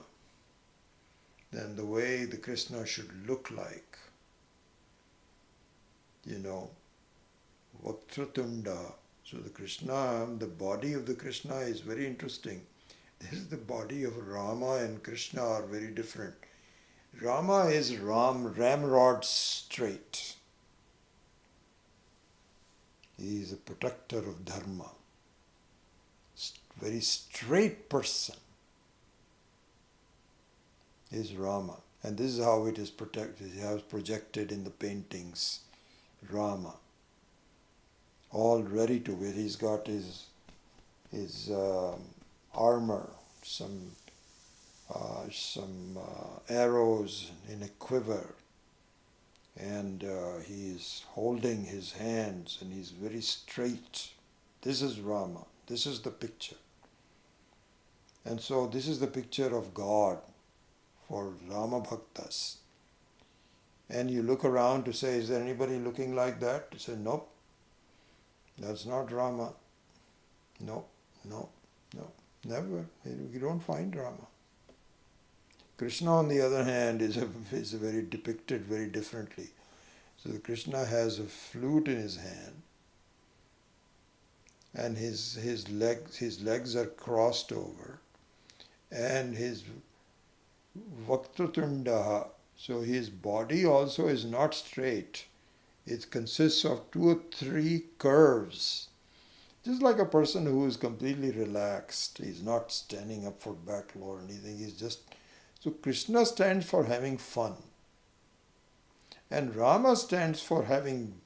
then the way the Krishna should look like, Vaktratunda. So the Krishna, the body of the Krishna is very interesting. This is the body of Rama and Krishna are very different. Rama is ramrod straight. He is a protector of dharma. Very straight person is Rama. And this is how it is protected. He has projected in the paintings. Rama. All ready to wear. He's got his armor, some arrows in a quiver, and he is holding his hands and he's very straight. This is Rama. This is the picture. And so this is the picture of God for Rama Bhaktas. And you look around to say, is there anybody looking like that? You say, nope, that's not Rama. No, never. You don't find Rama. Krishna, on the other hand, is very depicted very differently. So the Krishna has a flute in his hand, and his legs are crossed over, and his Vaktratunda, so his body also is not straight. It consists of 2 or 3 curves. Just like a person who is completely relaxed. He's not standing up for battle or anything. He's just... So Krishna stands for having fun. And Rama stands for having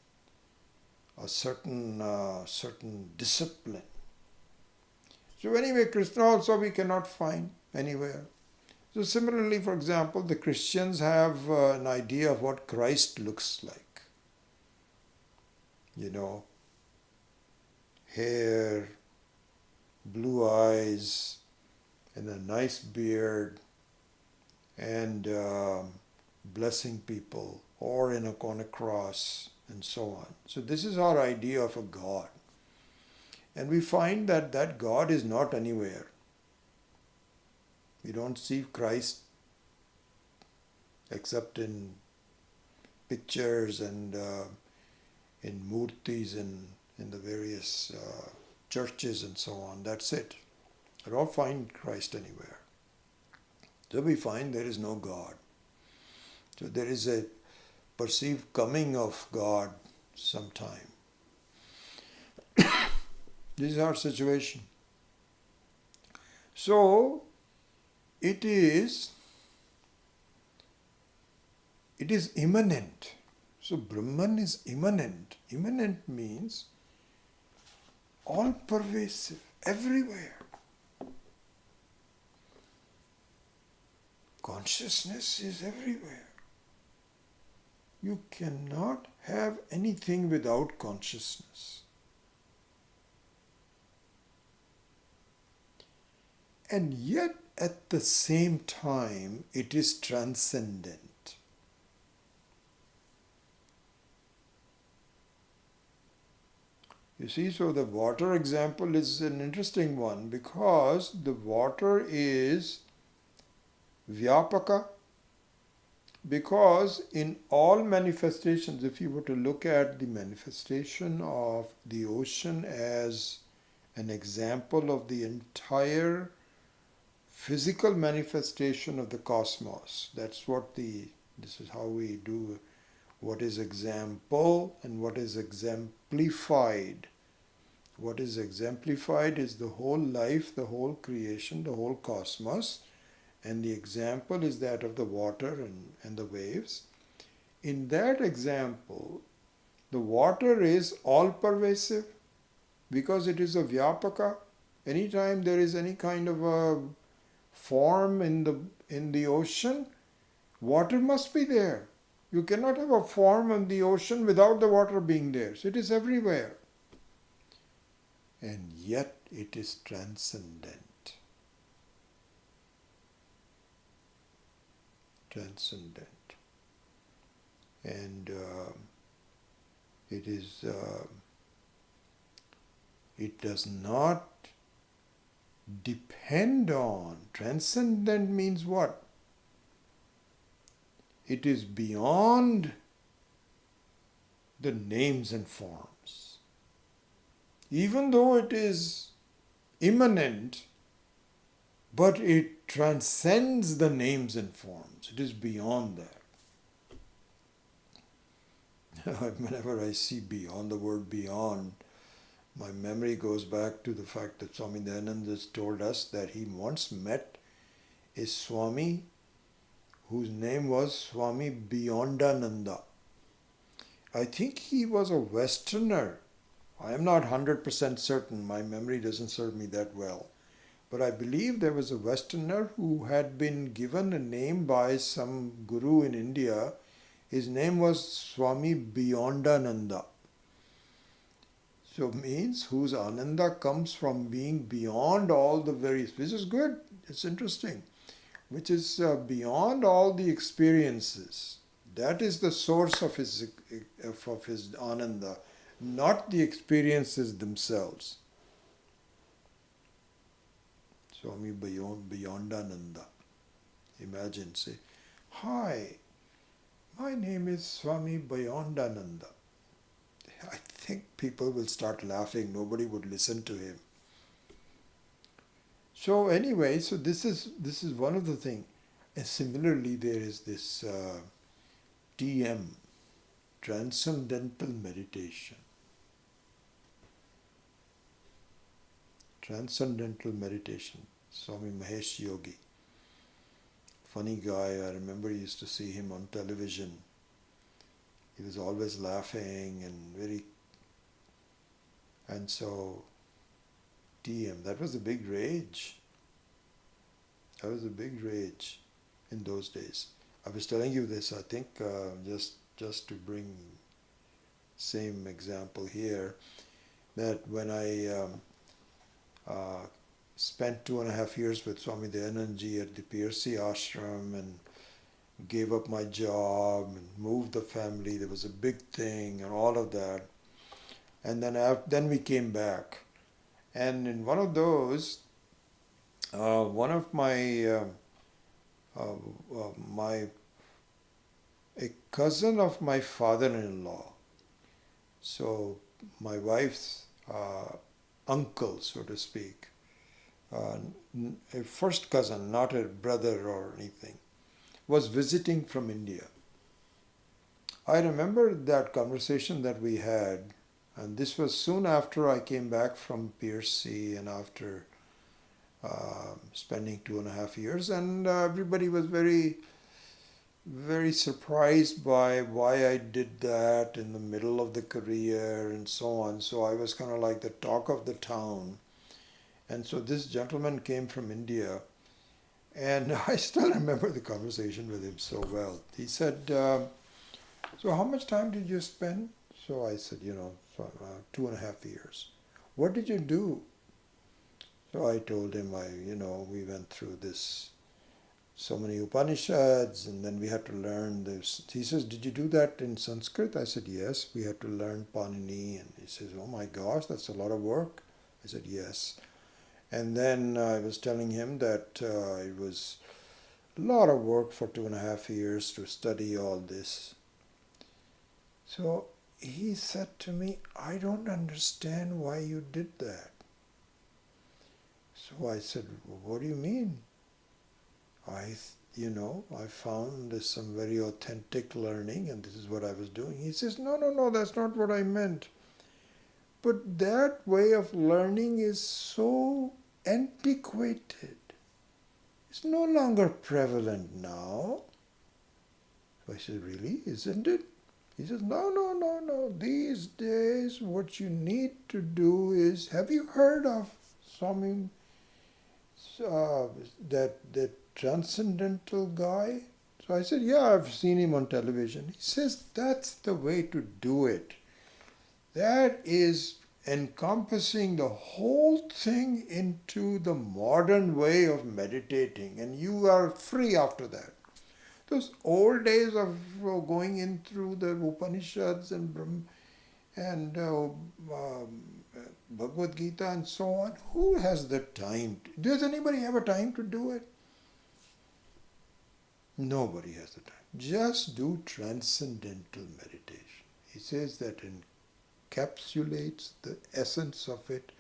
a certain discipline. So anyway, Krishna also we cannot find anywhere. So similarly, for example, the Christians have an idea of what Christ looks like. Hair, blue eyes, and a nice beard, and blessing people, or on a cross, and so on. So this is our idea of a God. And we find that that God is not anywhere. We don't see Christ except in pictures and in murtis and in the various churches and so on. That's it. I don't find Christ anywhere. So we find there is no God. So there is a perceived coming of God sometime. This is our situation. So it is immanent. So Brahman is immanent. Immanent means all pervasive, everywhere. Consciousness is everywhere. You cannot have anything without consciousness. And yet at the same time it is transcendent. You see, so the water example is an interesting one because the water is Vyapaka, because in all manifestations, if you were to look at the manifestation of the ocean as an example of the entire physical manifestation of the cosmos, this is how we do what is example and what is exemplified. What is exemplified is the whole life, the whole creation, the whole cosmos. And the example is that of the water and the waves. In that example, the water is all-pervasive because it is a vyapaka. Anytime there is any kind of a form in the ocean, water must be there. You cannot have a form in the ocean without the water being there. So it is everywhere. And yet it is transcendent. Transcendent. And it does not depend on. Transcendent means what? It is beyond the names and forms. Even though it is immanent, but it transcends the names and forms. It is beyond that. Whenever I see beyond, the word beyond, my memory goes back to the fact that Swami Dayananda has told us that he once met a Swami whose name was Swami Beyondananda. I think he was a Westerner. I am not 100% certain. My memory doesn't serve me that well. But I believe there was a Westerner who had been given a name by some guru in India. His name was Swami Beyondananda. So means whose Ananda comes from being beyond all the various. This is good. It's interesting. Which is beyond all the experiences. That is the source of his Ananda, not the experiences themselves. Swami Beyondananda. Imagine, say, hi, my name is Swami Beyondananda. I think people will start laughing. Nobody would listen to him. So anyway, so this is one of the things. And similarly, there is this TM, Transcendental Meditation. Transcendental Meditation, Swami Mahesh Yogi. Funny guy, I remember I used to see him on television. He was always laughing and so TM, that was a big rage. That was a big rage in those days. I was telling you this, I think, just to bring same example here, that when I spent 2.5 years with Swami Dayanandji at the PRC ashram and gave up my job and moved the family. There was a big thing and all of that. And then we came back. And in one of those, one of a cousin of my father-in-law, so my wife's uncle, so to speak, a first cousin, not a brother or anything, was visiting from India. I remember that conversation that we had, and this was soon after I came back from PRC and after spending 2.5 years, and everybody was very, very surprised by why I did that in the middle of the career and so on. So I was kind of like the talk of the town. And so this gentleman came from India, and I still remember the conversation with him so well. He said, so how much time did you spend? So I said, 2.5 years. What did you do? So I told him, we went through so many Upanishads, and then we had to learn this. He says, did you do that in Sanskrit? I said, yes, we had to learn Panini. And he says, oh my gosh, that's a lot of work. I said, yes. And then I was telling him that it was a lot of work for 2.5 years to study all this. So he said to me, I don't understand why you did that. So I said, well, what do you mean? I found there's some very authentic learning and this is what I was doing. He says, no, that's not what I meant. But that way of learning is so antiquated. It's no longer prevalent now. So I said, really? Isn't it? He says, no. These days what you need to do is, have you heard of Swami, that transcendental guy? So I said, yeah, I've seen him on television. He says, that's the way to do it. That is encompassing the whole thing into the modern way of meditating, and you are free after that. Those old days of going in through the Upanishads and Bhagavad Gita and so on, who has the time? Does anybody have a time to do it? Nobody has the time. Just do transcendental meditation. He says that encapsulates the essence of it,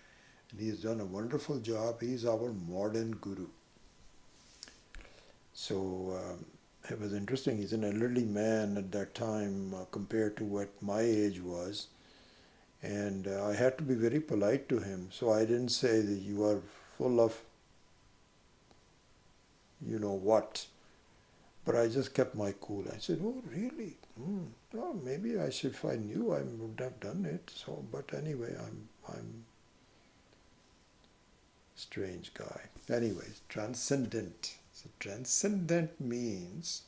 and he has done a wonderful job. He is our modern guru. So it was interesting. He's an elderly man at that time compared to what my age was. And I had to be very polite to him. So I didn't say that you are full of what. But I just kept my cool. I said, oh, really? Well, maybe if I knew, I would have done it. So, but anyway, I'm a strange guy. Anyways, transcendent. So transcendent means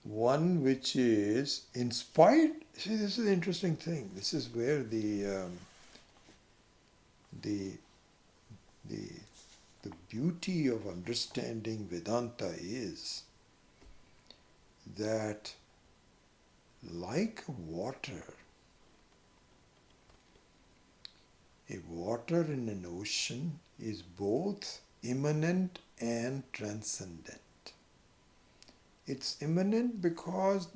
one which is inspired. See, this is the interesting thing. This is where the beauty of understanding Vedanta is that, like water, a water in an ocean is both immanent and transcendent. It's immanent because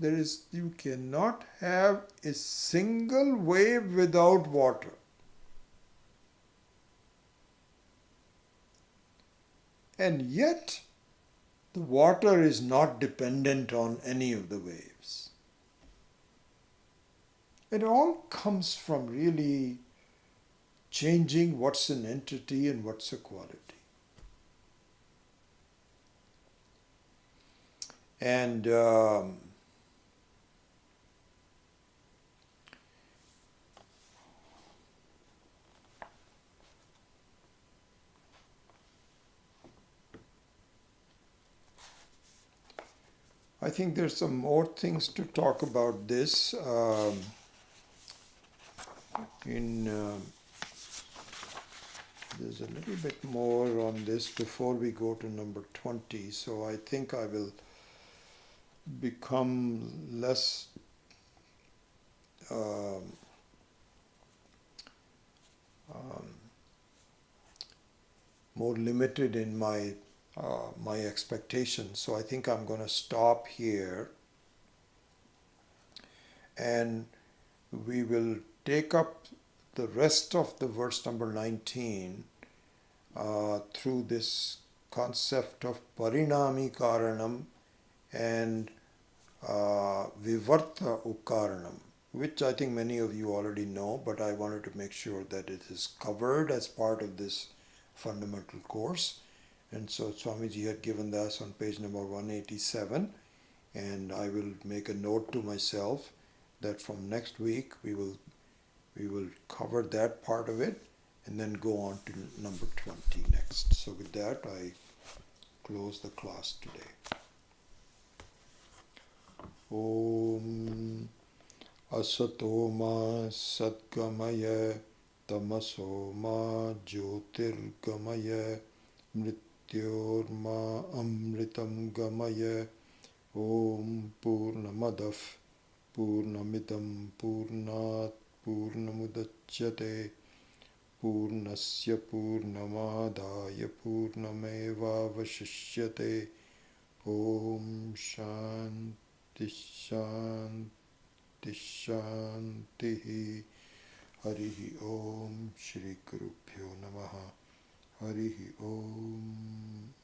you cannot have a single wave without water. And yet, the water is not dependent on any of the waves. It all comes from really changing what's an entity and what's a quality. And I think there's some more things to talk about this in there's a little bit more on this before we go to number 20. So I think I will become less um, more limited in my expectations. So I think I'm going to stop here, and we will take up the rest of the verse number 19 through this concept of parinami karanam and vivarta ukaranam, which I think many of you already know, but I wanted to make sure that it is covered as part of this fundamental course. And so Swamiji had given this on page number 187, and I will make a note to myself that from next week we will cover that part of it and then go on to number 20 next. So with that, I close the class today. Om Asato Ma Satgamaya Tamaso Ma Jyotirgamaya Mrityorma Amritam Gamaya. Om Purnamadav Purnamidam Purnat Purnamudachyate Purnasya Purnamadaya Purnamevavashishyate. Om Shanti Shanti Shanti. Harihi Om. Shri Gurubhyo Namaha. Harihi Om.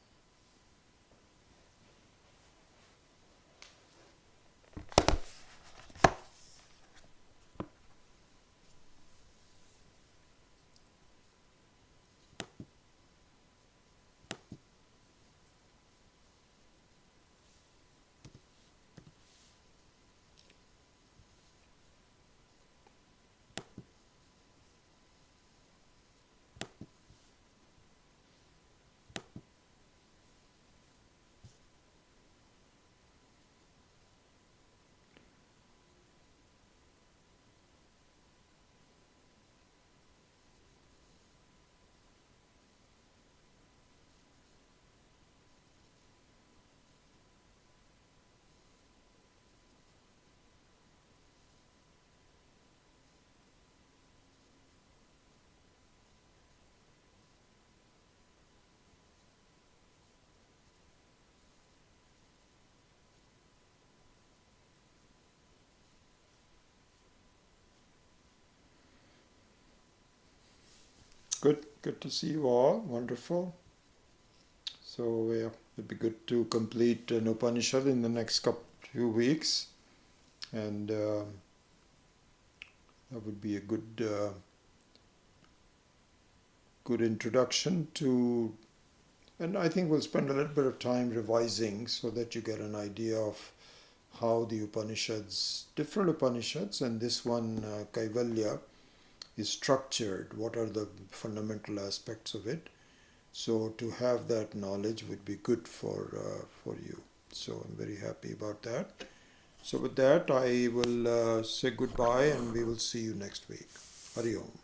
Good to see you all. Wonderful. So yeah, it'd be good to complete an Upanishad in the next few weeks, and that would be a good introduction to. And I think we'll spend a little bit of time revising so that you get an idea of how the Upanishads, different Upanishads, and this one Kaivalya, is structured. What are the fundamental aspects of it? So to have that knowledge would be good for you. So I'm very happy about that. So with that, I will say goodbye, and we will see you next week. Hari Om.